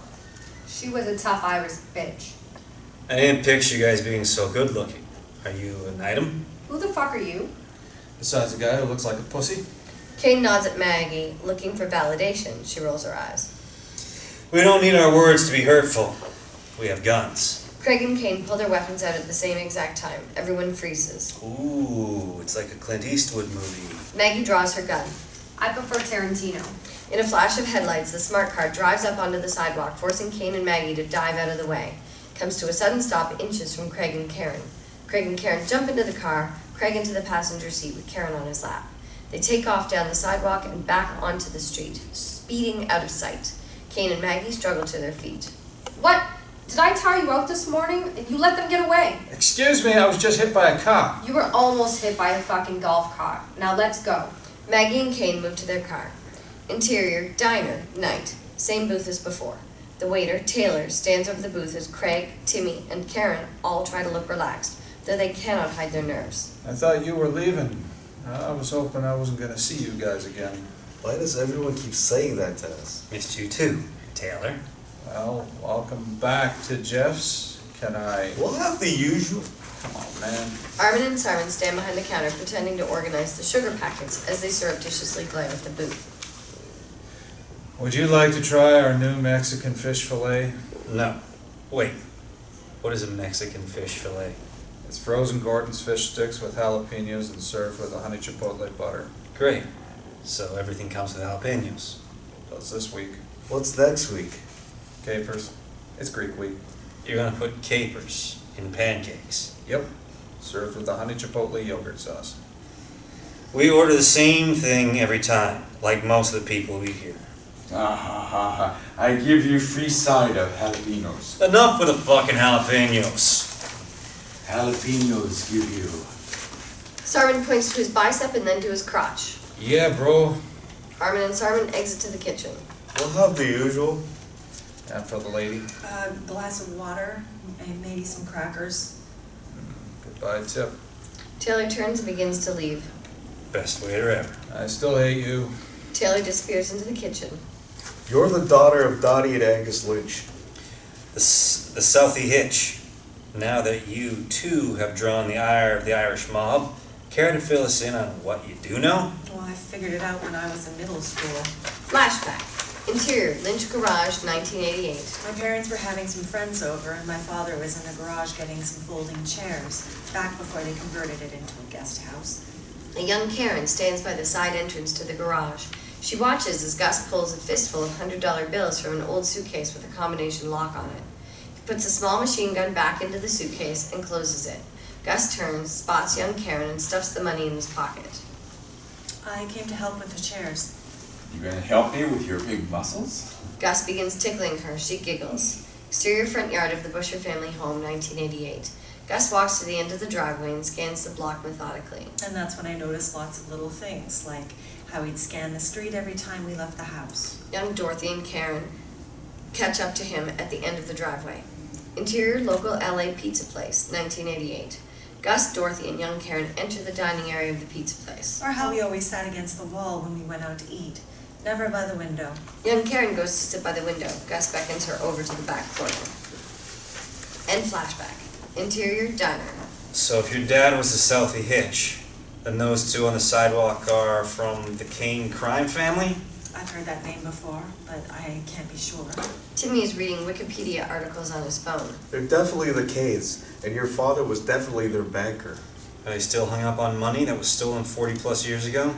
She was a tough Irish bitch. I didn't picture you guys being so good looking. Are you an item? Who the fuck are you? Besides a guy who looks like a pussy. Kane nods at Maggie, looking for validation. She rolls her eyes. We don't need our words to be hurtful. We have guns. Craig and Kane pull their weapons out at the same exact time. Everyone freezes. Ooh, it's like a Clint Eastwood movie. Maggie draws her gun. I prefer Tarantino. In a flash of headlights, the smart car drives up onto the sidewalk, forcing Kane and Maggie to dive out of the way. Comes to a sudden stop inches from Craig and Karen. Craig and Karen jump into the car, Craig into the passenger seat with Karen on his lap. They take off down the sidewalk and back onto the street, speeding out of sight. Kane and Maggie struggle to their feet. What? Did I tire you out this morning and you let them get away? Excuse me, I was just hit by a car. You were almost hit by a fucking golf cart. Now let's go. Maggie and Kane move to their car. Interior, diner, night. Same booth as before. The waiter, Taylor, stands over the booth as Craig, Timmy, and Karen all try to look relaxed, though they cannot hide their nerves. I thought you were leaving. I was hoping I wasn't going to see you guys again. Why does everyone keep saying that to us? Missed you too, Taylor. Well, welcome back to Geoff's. Can I... We'll have the usual. Come on, man. Armin and Simon stand behind the counter pretending to organize the sugar packets as they surreptitiously glare at the booth. Would you like to try our new Mexican fish fillet? No. Wait. What is a Mexican fish fillet? It's frozen Gordon's fish sticks with jalapenos and served with a honey chipotle butter. Great. So everything comes with jalapenos. Does this week. What's next week? Capers. It's Greek week. You're gonna put capers in pancakes. Yep. Served with the honey chipotle yogurt sauce. We order the same thing every time, like most of the people we hear. Ah ha ha ha. I give you free side of jalapenos. Enough with the fucking jalapenos. Jalapenos give you. Simon points to his bicep and then to his crotch. Yeah, bro. Armin and Simon exit to the kitchen. We'll have the usual. And for the lady, A glass of water and maybe some crackers. goodbye tip. Taylor turns and begins to leave. Best waiter ever. I still hate you. Taylor disappears into the kitchen. You're the daughter of Dottie and Angus Lynch. The Southie Hitch. Now that you too have drawn the ire of the Irish mob, care to fill us in on what you do know? Well, I figured it out when I was in middle school. Flashback. Interior, Lynch Garage, 1988. My parents were having some friends over, and my father was in the garage getting some folding chairs, back before they converted it into a guest house. A young Karen stands by the side entrance to the garage. She watches as Gus pulls a fistful of $100 bills from an old suitcase with a combination lock on it. He puts a small machine gun back into the suitcase and closes it. Gus turns, spots young Karen, and stuffs the money in his pocket. I came to help with the chairs. You gonna help me with your big muscles? Gus begins tickling her. She giggles. Exterior front yard of the Busher family home, 1988. Gus walks to the end of the driveway and scans the block methodically. And that's when I noticed lots of little things, like how he'd scan the street every time we left the house. Young Dorothy and Karen catch up to him at the end of the driveway. Interior local LA pizza place, 1988. Gus, Dorothy, and young Karen enter the dining area of the pizza place. Or how we always sat against the wall when we went out to eat, never by the window. Young Karen goes to sit by the window. Gus beckons her over to the back corner. End flashback. Interior diner. So if your dad was the Southie Hitch, then those two on the sidewalk are from the Kane crime family? I've heard that name before, but I can't be sure. Timmy is reading Wikipedia articles on his phone. They're definitely the Kanes, and your father was definitely their banker. Are they still hung up on money that was stolen 40 plus years ago?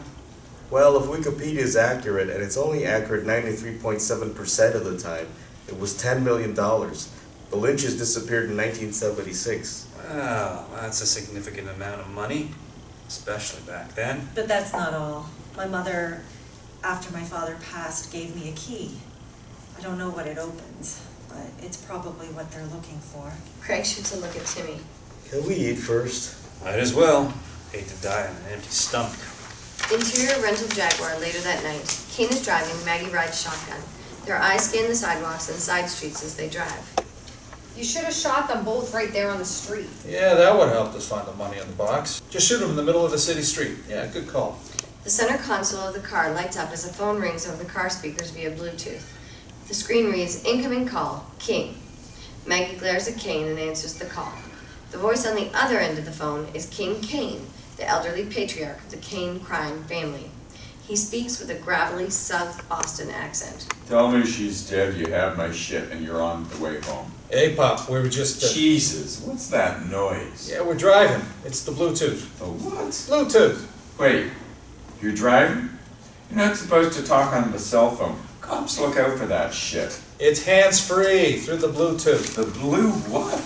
Well, if Wikipedia is accurate, and it's only accurate 93.7% of the time, it was $10 million. The Lynches disappeared in 1976. Wow, that's a significant amount of money, especially back then. But that's not all. My mother, after my father passed, gave me a key. I don't know what it opens, but it's probably what they're looking for. Craig shoots a look at Timmy. Can we eat first? Might as well. Hate to die on an empty stomach. Interior rental Jaguar later that night. Kane is driving, Maggie rides shotgun. Their eyes scan the sidewalks and side streets as they drive. You should have shot them both right there on the street. Yeah, that would help us find the money in the box. Just shoot them in the middle of the city street. Yeah, good call. The center console of the car lights up as a phone rings over the car speakers via Bluetooth. The screen reads, "Incoming call, King." Maggie glares at Kane and answers the call. The voice on the other end of the phone is King Kane, the elderly patriarch of the Kane crime family. He speaks with a gravelly South Boston accent. Tell me she's dead, you have my shit, and you're on the way home. Hey, Pop, we were just... Jesus, what's that noise? Yeah, we're driving. It's the Bluetooth. The what? Bluetooth. Wait, you're driving? You're not supposed to talk on the cell phone. Cops look out for that shit. It's hands-free through the Bluetooth. The blue what?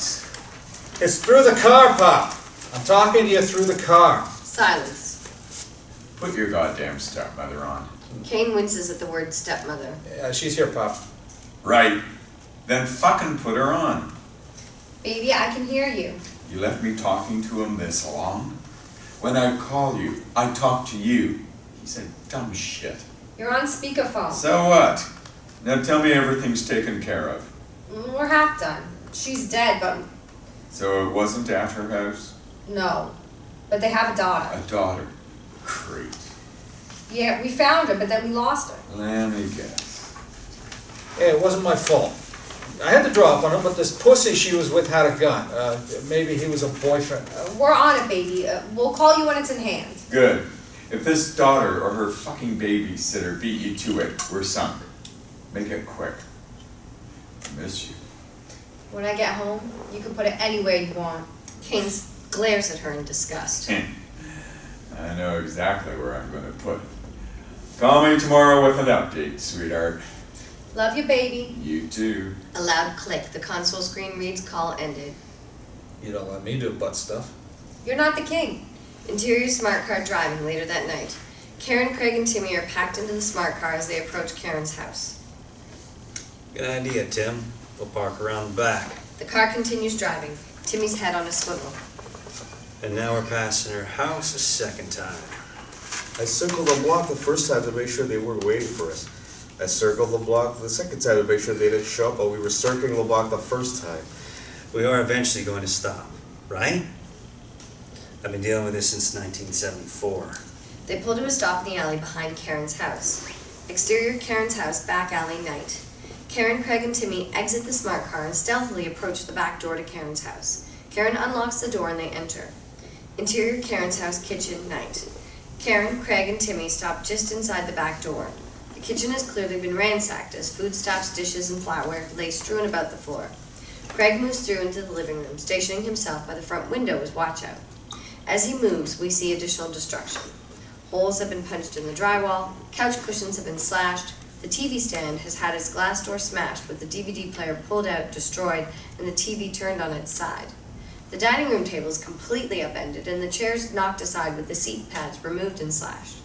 It's through the car, Pop. I'm talking to you through the car. Silence. Put your goddamn stepmother on. Kane winces at the word stepmother. Yeah, she's here, Pop. Right. Then fucking put her on. Baby, I can hear you. You left me talking to him this long? When I call you, I talk to you. He said dumb shit. You're on speakerphone. So what? Now tell me everything's taken care of. We're half done. She's dead, but So it wasn't at her house? no. But they have a daughter. A daughter. Creep. Yeah, we found her, but then we lost her. Let me guess. Yeah, it wasn't my fault. I had to drop on her, but this pussy she was with had a gun. Maybe he was a boyfriend. We're on it, baby. We'll call you when it's in hand. Good. If this daughter or her fucking babysitter beat you to it, we're sunk. Make it quick. I miss you. When I get home, you can put it anywhere you want. Kane glares at her in disgust. I know exactly where I'm going to put it. Call me tomorrow with an update, sweetheart. Love you, baby. You too. A loud click. The console screen reads, "Call ended." You don't let me do butt stuff. You're not the king. Interior smart car driving later that night. Karen, Craig, and Timmy are packed into the smart car as they approach Karen's house. Good idea, Tim. We'll park around the back. The car continues driving, Timmy's head on a swivel. And now we're passing her house a second time. I circled the block the first time to make sure they weren't waiting for us. I circled the block the second time to make sure they didn't show up while we were circling the block the first time. We are eventually going to stop, right? I've been dealing with this since 1974. They pull to a stop in the alley behind Karen's house. Exterior Karen's house, back alley, night. Karen, Craig, and Timmy exit the smart car and stealthily approach the back door to Karen's house. Karen unlocks the door and they enter. Interior Karen's house, kitchen, night. Karen, Craig, and Timmy stop just inside the back door. The kitchen has clearly been ransacked as foodstuffs, dishes, and flatware lay strewn about the floor. Craig moves through into the living room, stationing himself by the front window as watchout. As he moves, we see additional destruction. Holes have been punched in the drywall, couch cushions have been slashed, the TV stand has had its glass door smashed with the DVD player pulled out, destroyed, and the TV turned on its side. The dining room table is completely upended and the chairs knocked aside with the seat pads removed and slashed.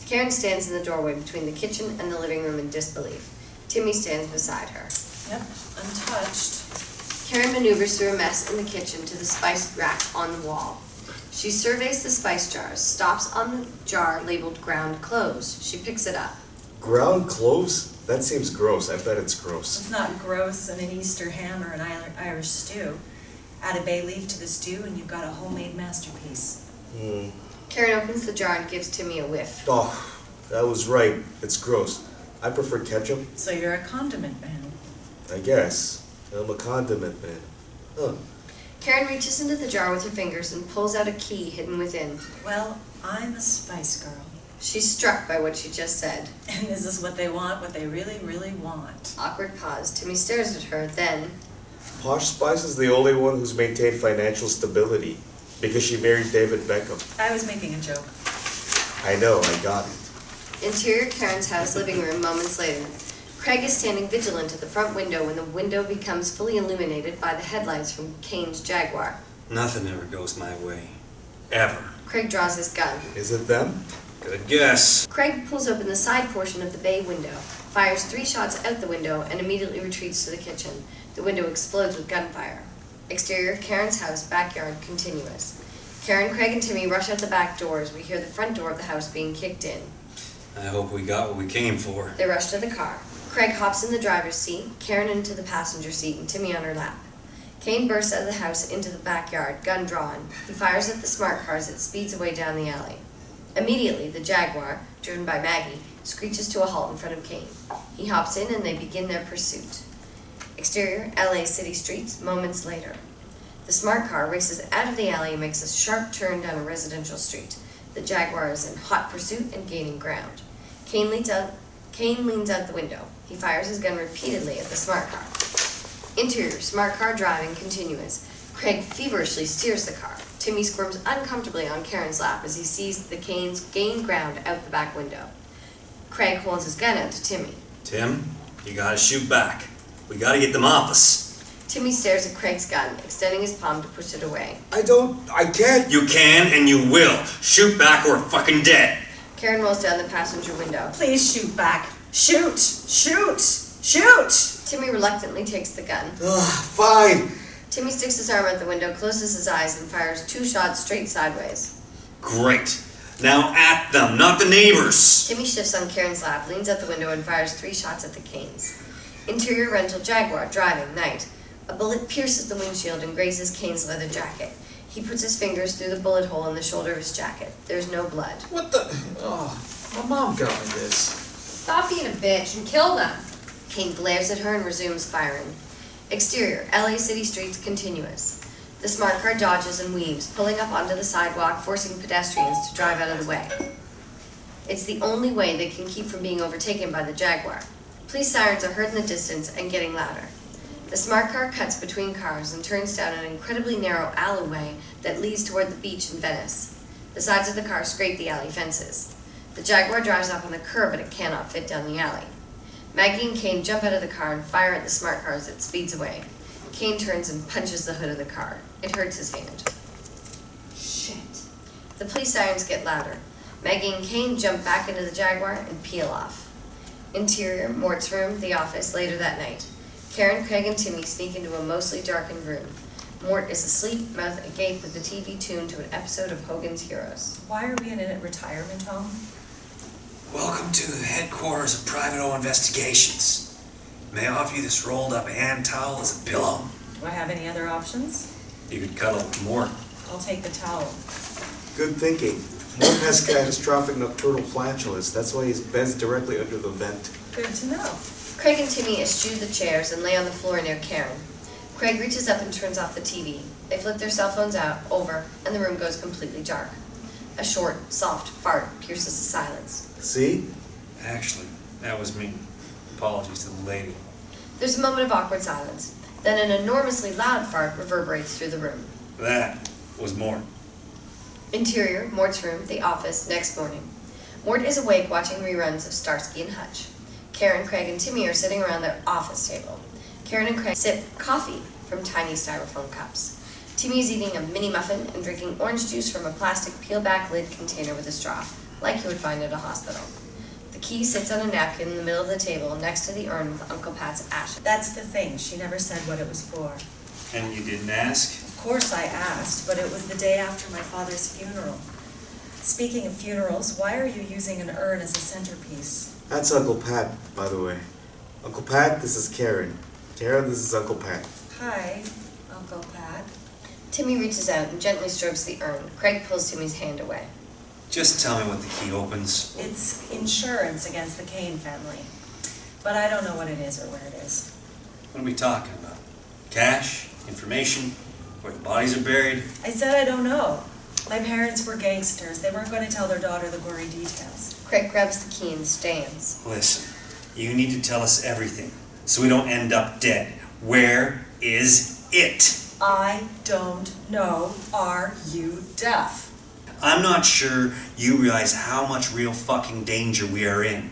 Karen stands in the doorway between the kitchen and the living room in disbelief. Timmy stands beside her. Yep, untouched. Karen maneuvers through a mess in the kitchen to the spice rack on the wall. She surveys the spice jars, stops on the jar labeled ground cloves. She picks it up. Ground cloves? That seems gross. I bet it's gross. It's not gross in an Easter ham or an Irish stew. Add a bay leaf to the stew and you've got a homemade masterpiece. Karen opens the jar and gives Timmy a whiff. Oh, that was right. It's gross. I prefer ketchup. So you're a condiment man. I guess. I'm a condiment man. Huh. Karen reaches into the jar with her fingers and pulls out a key hidden within. Well, I'm a spice girl. She's struck by what she just said. And is this what they want, what they really, really want? Awkward pause. Timmy stares at her, then... Posh Spice is the only one who's maintained financial stability because she married David Beckham. I was making a joke. I know, I got it. Interior Karen's house living room moments later. Craig is standing vigilant at the front window when the window becomes fully illuminated by the headlights from Kane's Jaguar. Nothing ever goes my way. Ever. Craig draws his gun. Is it them? Good guess. Craig pulls open the side portion of the bay window, fires 3 shots out the window, and immediately retreats to the kitchen. The window explodes with gunfire. Exterior, Karen's house, backyard, continuous. Karen, Craig, and Timmy rush out the back doors. We hear the front door of the house being kicked in. I hope we got what we came for. They rush to the car. Craig hops in the driver's seat, Karen into the passenger seat, and Timmy on her lap. Kane bursts out of the house into the backyard, gun drawn. He fires at the smart car as it speeds away down the alley. Immediately, the Jaguar, driven by Maggie, screeches to a halt in front of Kane. He hops in and they begin their pursuit. Exterior, LA city streets, moments later. The smart car races out of the alley and makes a sharp turn down a residential street. The Jaguar is in hot pursuit and gaining ground. Kane leans out the window. He fires his gun repeatedly at the smart car. Interior, smart car driving, continuous. Craig feverishly steers the car. Timmy squirms uncomfortably on Karen's lap as he sees the Canes gain ground out the back window. Craig holds his gun out to Timmy. Tim, you gotta shoot back. We gotta get them off us. Timmy stares at Craig's gun, extending his palm to push it away. I can't. You can and you will. Shoot back or we're fucking dead. Karen rolls down the passenger window. Please shoot back. Shoot! Shoot! Shoot! Timmy reluctantly takes the gun. Fine. Timmy sticks his arm out the window, closes his eyes, and fires 2 shots straight sideways. Great. Now at them, not the neighbors. Timmy shifts on Karen's lap, leans out the window, and fires 3 shots at the Canes. Interior rental Jaguar, driving, night. A bullet pierces the windshield and grazes Kane's leather jacket. He puts his fingers through the bullet hole in the shoulder of his jacket. There's no blood. What the? Oh, my mom got me this. Stop being a bitch and kill them. Kane glares at her and resumes firing. Exterior, LA city streets, continuous. The smart car dodges and weaves, pulling up onto the sidewalk, forcing pedestrians to drive out of the way. It's the only way they can keep from being overtaken by the Jaguar. Police sirens are heard in the distance and getting louder. The smart car cuts between cars and turns down an incredibly narrow alleyway that leads toward the beach in Venice. The sides of the car scrape the alley fences. The Jaguar drives up on the curb, but it cannot fit down the alley. Maggie and Kane jump out of the car and fire at the smart car as it speeds away. Kane turns and punches the hood of the car. It hurts his hand. Shit. The police sirens get louder. Maggie and Kane jump back into the Jaguar and peel off. Interior, Mort's room, the office, later that night. Karen, Craig, and Timmy sneak into a mostly darkened room. Mort is asleep, mouth agape with the TV tuned to an episode of Hogan's Heroes. Why are we in a retirement home? Welcome to the headquarters of Private O Investigations. May I offer you this rolled up hand towel as a pillow? Do I have any other options? You could cuddle with Mort. I'll take the towel. Good thinking. Mort has catastrophic nocturnal flatulence. That's why his bed's directly under the vent. Good to know. Craig and Timmy eschew the chairs and lay on the floor near Karen. Craig reaches up and turns off the TV. They flip their cell phones over, and the room goes completely dark. A short, soft fart pierces the silence. See? Actually, that was me. Apologies to the lady. There's a moment of awkward silence. Then an enormously loud fart reverberates through the room. That was Mort. Interior, Mort's room, the office, next morning. Mort is awake watching reruns of Starsky and Hutch. Karen, Craig, and Timmy are sitting around their office table. Karen and Craig sip coffee from tiny styrofoam cups. Timmy is eating a mini muffin and drinking orange juice from a plastic peel-back lid container with a straw, like you would find at a hospital. The key sits on a napkin in the middle of the table next to the urn with Uncle Pat's ashes. That's the thing, she never said what it was for. And you didn't ask? Of course I asked, but it was the day after my father's funeral. Speaking of funerals, why are you using an urn as a centerpiece? That's Uncle Pat, by the way. Uncle Pat, this is Karen. Karen, this is Uncle Pat. Hi, Uncle Pat. Timmy reaches out and gently strokes the urn. Craig pulls Timmy's hand away. Just tell me what the key opens. It's insurance against the Kane family. But I don't know what it is or where it is. What are we talking about? Cash? Information? Where the bodies are buried? I said I don't know. My parents were gangsters. They weren't going to tell their daughter the gory details. Craig grabs the key and stands. Listen, you need to tell us everything, so we don't end up dead. Where is it? I don't know. Are you deaf? I'm not sure you realize how much real fucking danger we are in.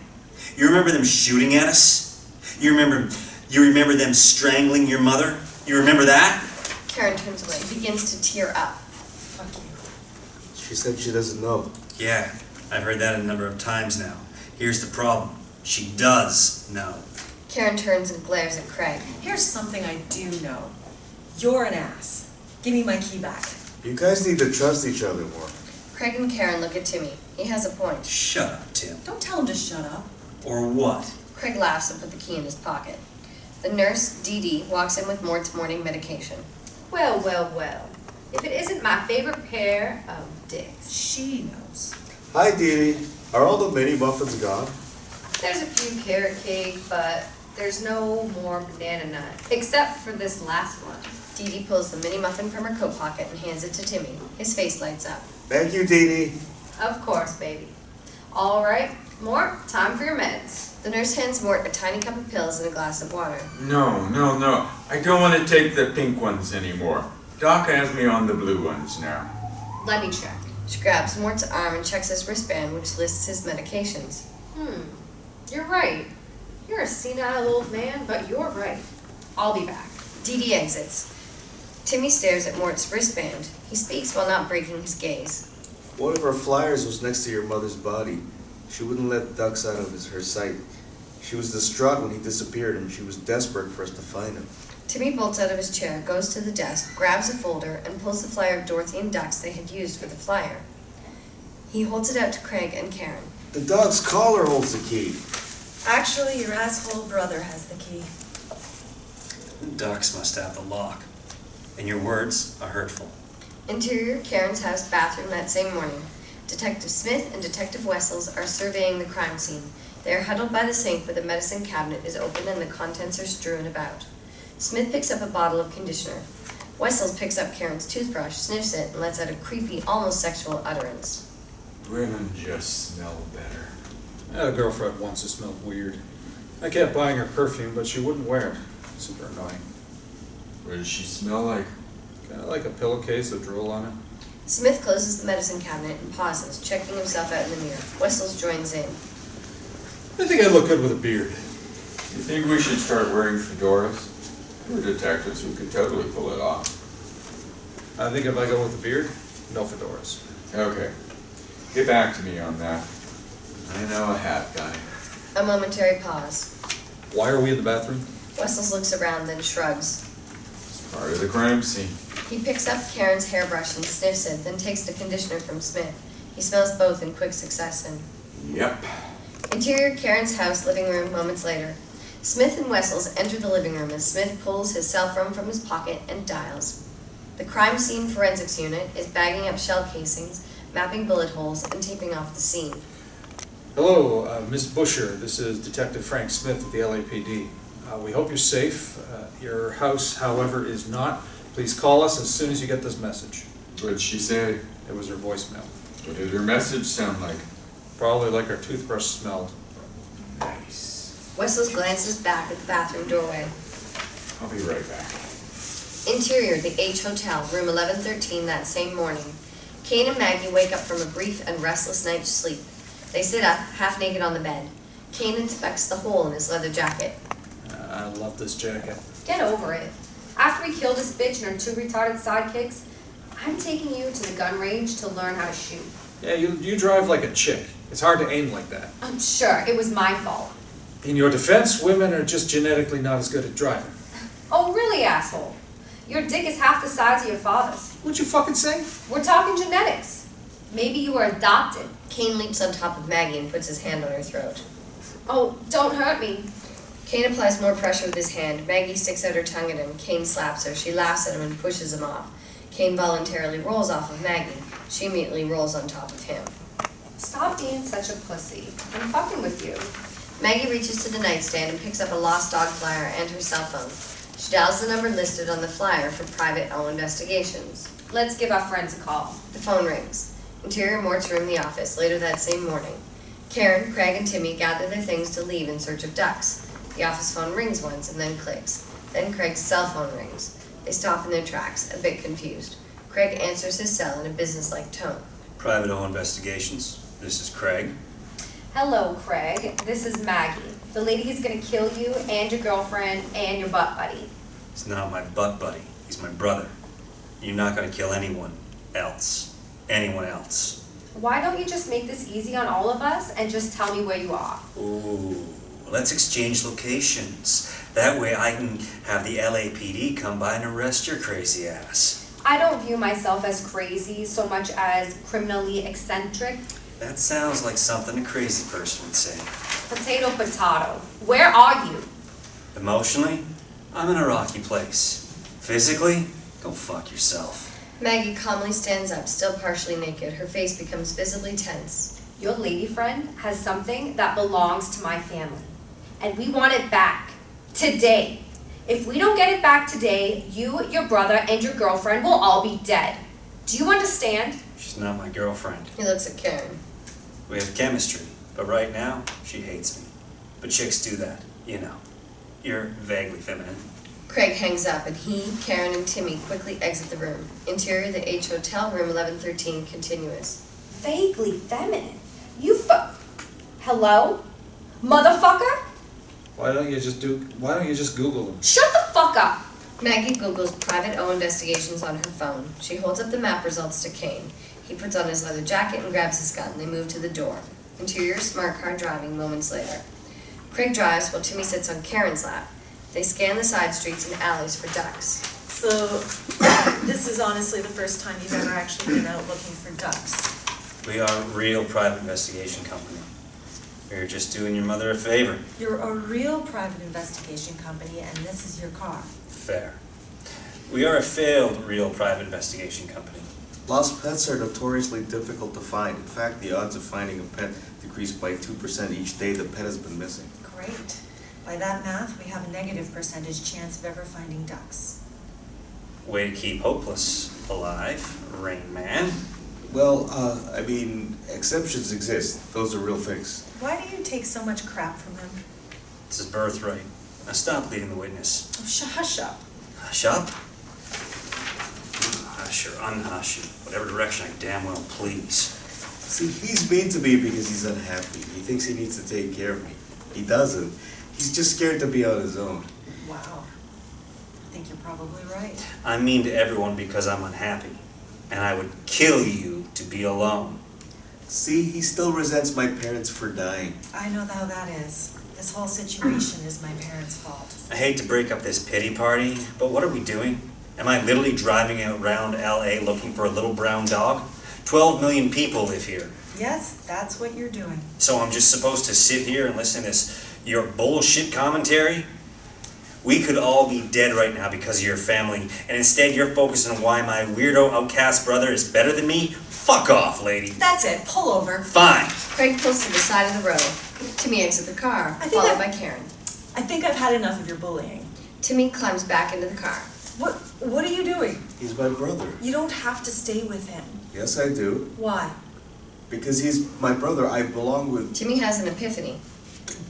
You remember them shooting at us? You remember them strangling your mother? You remember that? Karen turns away, begins to tear up. Fuck you. She said she doesn't know. Yeah, I've heard that a number of times now. Here's the problem. She does know. Karen turns and glares at Craig. Here's something I do know. You're an ass. Give me my key back. You guys need to trust each other more. Craig and Karen look at Timmy. He has a point. Shut up, Tim. Don't tell him to shut up. Or what? Craig laughs and puts the key in his pocket. The nurse, Dee Dee, walks in with Mort's morning medication. Well, well, well. If it isn't my favorite pair of dicks. She knows. Hi, Dee Dee. Are all the mini muffins gone? There's a few carrot cake, but there's no more banana nut. Except for this last one. Dee Dee pulls the mini muffin from her coat pocket and hands it to Timmy. His face lights up. Thank you, Dee Dee. Of course, baby. All right, Mort, time for your meds. The nurse hands Mort a tiny cup of pills and a glass of water. No, no, no. I don't want to take the pink ones anymore. Doc has me on the blue ones now. Let me check. She grabs Mort's arm and checks his wristband, which lists his medications. You're right. You're a senile old man, but you're right. I'll be back. Dee Dee exits. Timmy stares at Mort's wristband. He speaks while not breaking his gaze. One of her flyers was next to your mother's body. She wouldn't let ducks out of her sight. She was distraught when he disappeared, and she was desperate for us to find him. Timmy bolts out of his chair, goes to the desk, grabs a folder, and pulls the flyer of Dorothy and ducks they had used for the flyer. He holds it out to Craig and Karen. The dog's collar holds the key. Actually, your asshole brother has the key. Ducks must have the lock. And your words are hurtful. Interior Karen's house bathroom that same morning. Detective Smith and Detective Wessels are surveying the crime scene. They are huddled by the sink where the medicine cabinet is open and the contents are strewn about. Smith picks up a bottle of conditioner. Wessels picks up Karen's toothbrush, sniffs it, and lets out a creepy, almost sexual utterance. Women just smell better. I had a girlfriend once who smelled weird. I kept buying her perfume, but she wouldn't wear it. Super annoying. What does she smell like? Kind of like a pillowcase with drool on it. Smith closes the medicine cabinet and pauses, checking himself out in the mirror. Wessels joins in. I think I look good with a beard. You think we should start wearing fedoras? We're detectives who could totally pull it off. I think if I go with a beard, no fedoras. Okay. Get back to me on that. I know a hat guy. A momentary pause. Why are we in the bathroom? Wessels looks around, then shrugs. It's part of the crime scene. He picks up Karen's hairbrush and sniffs it, then takes the conditioner from Smith. He smells both in quick succession. Yep. Interior Karen's house, living room, moments later. Smith and Wessels enter the living room as Smith pulls his cell phone from his pocket and dials. The crime scene forensics unit is bagging up shell casings, mapping bullet holes, and taping off the scene. Hello, Miss Busher. This is Detective Frank Smith of the LAPD. We hope you're safe. Your house, however, is not. Please call us as soon as you get this message. What'd she say? It was her voicemail. What did her message sound like? Probably like her toothbrush smelled. Nice. Wessels glances back at the bathroom doorway. I'll be right back. Interior, the H Hotel, room 1113 that same morning. Kane and Maggie wake up from a brief and restless night's sleep. They sit up, half naked on the bed. Kane inspects the hole in his leather jacket. I love this jacket. Get over it. After we killed this bitch and her two retarded sidekicks, I'm taking you to the gun range to learn how to shoot. Yeah, you drive like a chick. It's hard to aim like that. I'm sure it was my fault. In your defense, women are just genetically not as good at driving. Oh, really, asshole? Your dick is half the size of your father's. What'd you fucking say? We're talking genetics. Maybe you were adopted. Kane leaps on top of Maggie and puts his hand on her throat. Oh, don't hurt me. Kane applies more pressure with his hand. Maggie sticks out her tongue at him. Kane slaps her. She laughs at him and pushes him off. Kane voluntarily rolls off of Maggie. She immediately rolls on top of him. Stop being such a pussy. I'm fucking with you. Maggie reaches to the nightstand and picks up a lost dog flyer and her cell phone. She dials the number listed on the flyer for private O investigations. Let's give our friends a call. The phone rings. Interior Mort's room, the office, later that same morning. Karen, Craig, and Timmy gather their things to leave in search of ducks. The office phone rings once and then clicks. Then Craig's cell phone rings. They stop in their tracks, a bit confused. Craig answers his cell in a businesslike tone. Private O investigations. This is Craig. Hello, Craig. This is Maggie. The lady who's gonna kill you and your girlfriend and your butt buddy. He's not my butt buddy. He's my brother. You're not gonna kill anyone else. Anyone else. Why don't you just make this easy on all of us and just tell me where you are? Ooh, let's exchange locations. That way I can have the LAPD come by and arrest your crazy ass. I don't view myself as crazy so much as criminally eccentric. That sounds like something a crazy person would say. Potato, potato. Where are you? Emotionally, I'm in a rocky place. Physically, go fuck yourself. Maggie calmly stands up, still partially naked. Her face becomes visibly tense. Your lady friend has something that belongs to my family. And we want it back. Today. If we don't get it back today, you, your brother, and your girlfriend will all be dead. Do you understand? She's not my girlfriend. He looks at Karen. We have chemistry, but right now, she hates me. But chicks do that, you know. You're vaguely feminine. Craig hangs up and he, Karen, and Timmy quickly exit the room. Interior, the H Hotel, room 1113, continuous. Vaguely feminine. Hello? Motherfucker? Why don't you just Google them? Shut the fuck up! Maggie Googles private O investigations on her phone. She holds up the map results to Kane. He puts on his leather jacket and grabs his gun. They move to the door. Interior, smart car driving moments later. Craig drives while Timmy sits on Karen's lap. They scan the side streets and alleys for ducks. So, this is honestly the first time you've ever actually been out looking for ducks. We are a real private investigation company. We're just doing your mother a favor. You're a real private investigation company, and this is your car. Fair. We are a failed real private investigation company. Lost pets are notoriously difficult to find. In fact, the odds of finding a pet decrease by 2% each day the pet has been missing. Great. By that math, we have a negative percentage chance of ever finding ducks. Way to keep hopeless alive, Rain Man. Well, exceptions exist. Those are real things. Why do you take so much crap from him? It's his birthright. Now stop leading the witness. Oh, hush up. Hush up? Hush or unhush in whatever direction I damn well please. See, he's mean to me because he's unhappy. He thinks he needs to take care of me. He doesn't. He's just scared to be on his own. Wow. I think you're probably right. I'm mean to everyone because I'm unhappy. And I would kill you to be alone. See, he still resents my parents for dying. I know how that is. This whole situation is my parents' fault. I hate to break up this pity party, but what are we doing? Am I literally driving around LA looking for a little brown dog? 12 million people live here. Yes, that's what you're doing. So I'm just supposed to sit here and listen to your bullshit commentary? We could all be dead right now because of your family, and instead you're focused on why my weirdo outcast brother is better than me? Fuck off, lady. That's it. Pull over. Fine. Craig pulls to the side of the road. Timmy exits the car, followed by Karen. I think I've had enough of your bullying. Timmy climbs back into the car. What are you doing? He's my brother. You don't have to stay with him. Yes, I do. Why? Because he's my brother. I belong with... Timmy has an epiphany.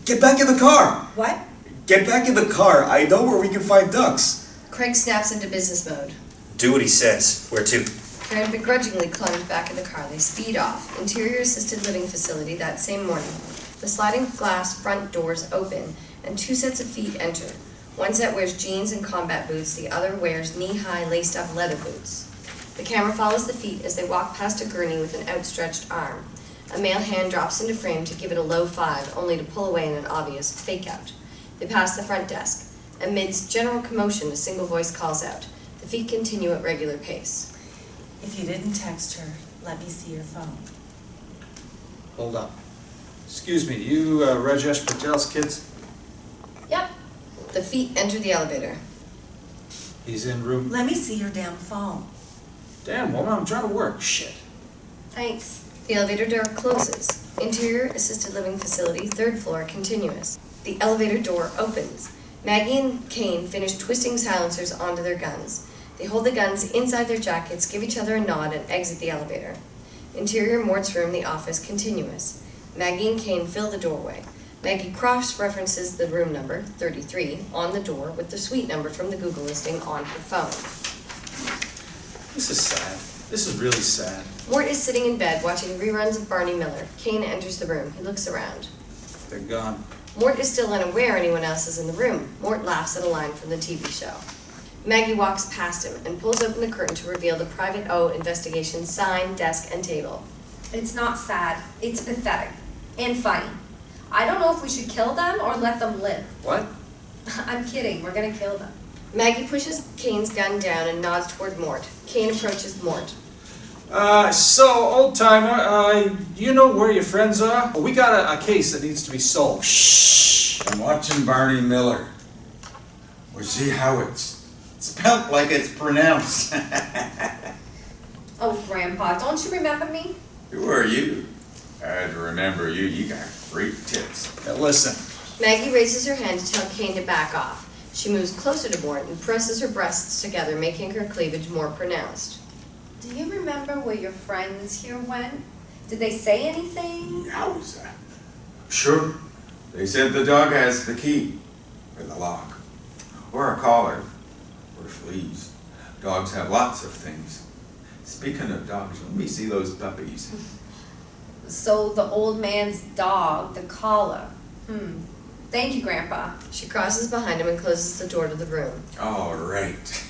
Get back in the car! What? Get back in the car. I know where we can find ducks. Craig snaps into business mode. Do what he says. Where to? Karen begrudgingly climbs back in the car. They speed off. Interior assisted living facility that same morning. The sliding glass front doors open, and two sets of feet enter. One set wears jeans and combat boots, the other wears knee-high laced-up leather boots. The camera follows the feet as they walk past a gurney with an outstretched arm. A male hand drops into frame to give it a low 5, only to pull away in an obvious fake-out. They pass the front desk. Amidst general commotion, a single voice calls out. The feet continue at regular pace. If you didn't text her, let me see your phone. Hold up. Excuse me, you Rajesh Patel's kids? Yep. The feet enter the elevator. He's in room... Let me see your damn phone. Damn, woman, I'm trying to work. Shit. Thanks. The elevator door closes. Interior assisted living facility, 3rd floor, continuous. The elevator door opens. Maggie and Kane finish twisting silencers onto their guns. They hold the guns inside their jackets, give each other a nod, and exit the elevator. Interior Mort's room, the office, continuous. Maggie and Kane fill the doorway. Maggie cross-references the room number, 33, on the door with the suite number from the Google listing on her phone. This is sad. This is really sad. Mort is sitting in bed watching reruns of Barney Miller. Kane enters the room. He looks around. They're gone. Mort is still unaware anyone else is in the room. Mort laughs at a line from the TV show. Maggie walks past him and pulls open the curtain to reveal the Private O investigation sign, desk, and table. It's not sad. It's pathetic. And funny. I don't know if we should kill them or let them live. What? I'm kidding. We're gonna kill them. Maggie pushes Kane's gun down and nods toward Mort. Kane approaches Mort. So, old timer, you know where your friends are? We got a case that needs to be solved. Shh! I'm watching Barney Miller. We see how it's spelt like it's pronounced. Oh, Grandpa, don't you remember me? Who are you? I'd remember you. You got great tits. Now listen. Maggie raises her hand to tell Kane to back off. She moves closer to Mort and presses her breasts together, making her cleavage more pronounced. Do you remember where your friends here went? Did they say anything? Yowza. Sure. They said the dog has the key. Or the lock. Or a collar. Or fleas. Dogs have lots of things. Speaking of dogs, let me see those puppies. So the old man's dog, the collar. Thank you, Grandpa. She crosses behind him and closes the door to the room. All right.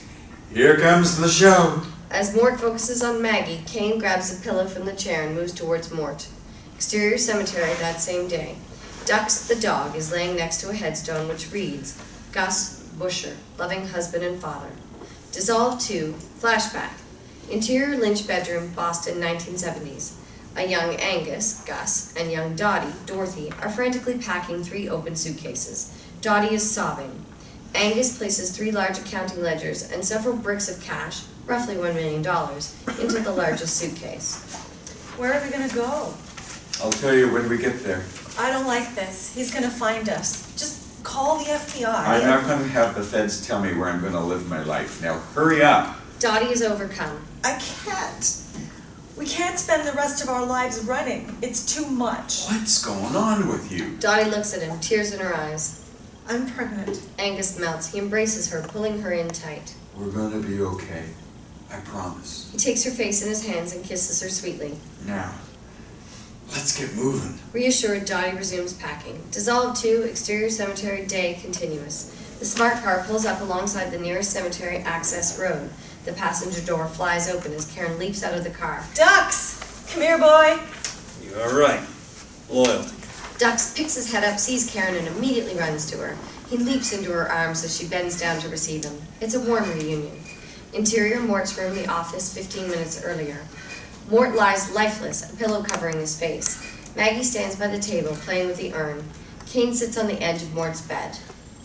Here comes the show. As Mort focuses on Maggie, Kane grabs a pillow from the chair and moves towards Mort. Exterior cemetery that same day. Dux, the dog, is laying next to a headstone which reads, Gus Busher, loving husband and father. Dissolve 2, flashback. Interior Lynch bedroom, Boston, 1970s. A young Angus, Gus, and young Dottie, Dorothy, are frantically packing 3 open suitcases. Dottie is sobbing. Angus places 3 large accounting ledgers and several bricks of cash, roughly $1 million, into the largest suitcase. Where are they gonna go? I'll tell you when we get there. I don't like this. He's gonna find us. Just call the FBI. I'm not going to have the feds tell me where I'm going to live my life. Now hurry up. Dottie is overcome. I can't. We can't spend the rest of our lives running. It's too much. What's going on with you? Dottie looks at him, tears in her eyes. I'm pregnant. Angus melts. He embraces her, pulling her in tight. We're going to be okay. I promise. He takes her face in his hands and kisses her sweetly. Now, let's get moving. Reassured, Dottie resumes packing. Dissolve 2, exterior cemetery, day continuous. The smart car pulls up alongside the nearest cemetery access road. The passenger door flies open as Karen leaps out of the car. Dux! Come here, boy. You're right. Loyalty. Dux picks his head up, sees Karen, and immediately runs to her. He leaps into her arms as she bends down to receive him. It's a warm reunion. Interior Mort's room, the office, 15 minutes earlier. Mort lies lifeless, a pillow covering his face. Maggie stands by the table, playing with the urn. Kane sits on the edge of Mort's bed.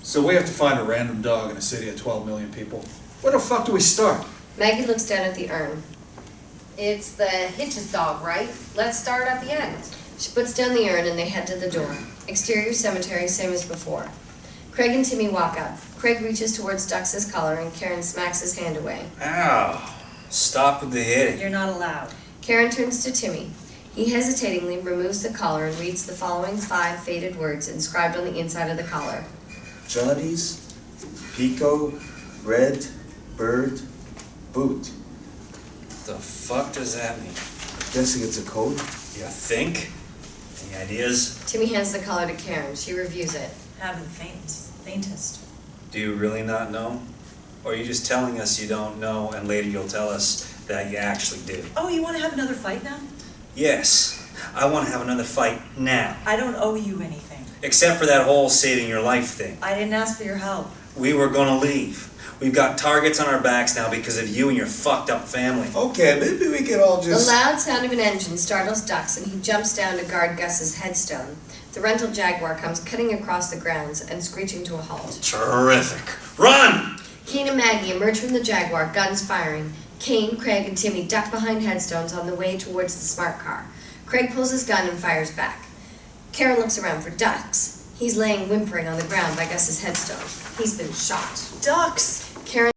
So we have to find a random dog in a city of 12 million people. Where the fuck do we start? Maggie looks down at the urn. It's the Hitch's dog, right? Let's start at the end. She puts down the urn and they head to the door. Exterior cemetery, same as before. Craig and Timmy walk up. Craig reaches towards Dux's collar and Karen smacks his hand away. Ow. Stop with the hitting. You're not allowed. Karen turns to Timmy. He hesitatingly removes the collar and reads the following 5 faded words inscribed on the inside of the collar. Johnny's, Pico, Red, Bird, Boot. The fuck does that mean? Guessing it's a code? You think? Any ideas? Timmy hands the collar to Karen. She reviews it. Haven't faintest. Do you really not know? Or are you just telling us you don't know and later you'll tell us that you actually do? Oh, you want to have another fight now? Yes. I want to have another fight now. I don't owe you anything. Except for that whole saving your life thing. I didn't ask for your help. We were gonna leave. We've got targets on our backs now because of you and your fucked up family. Okay, maybe we can all The just... loud sound of an engine startles Dux and he jumps down to guard Gus's headstone. The rental Jaguar comes cutting across the grounds and screeching to a halt. Terrific. Run! Kane and Maggie emerge from the Jaguar, guns firing. Kane, Craig, and Timmy duck behind headstones on the way towards the smart car. Craig pulls his gun and fires back. Karen looks around for Dux. He's laying whimpering on the ground by Gus's headstone. He's been shot. Dux! Karen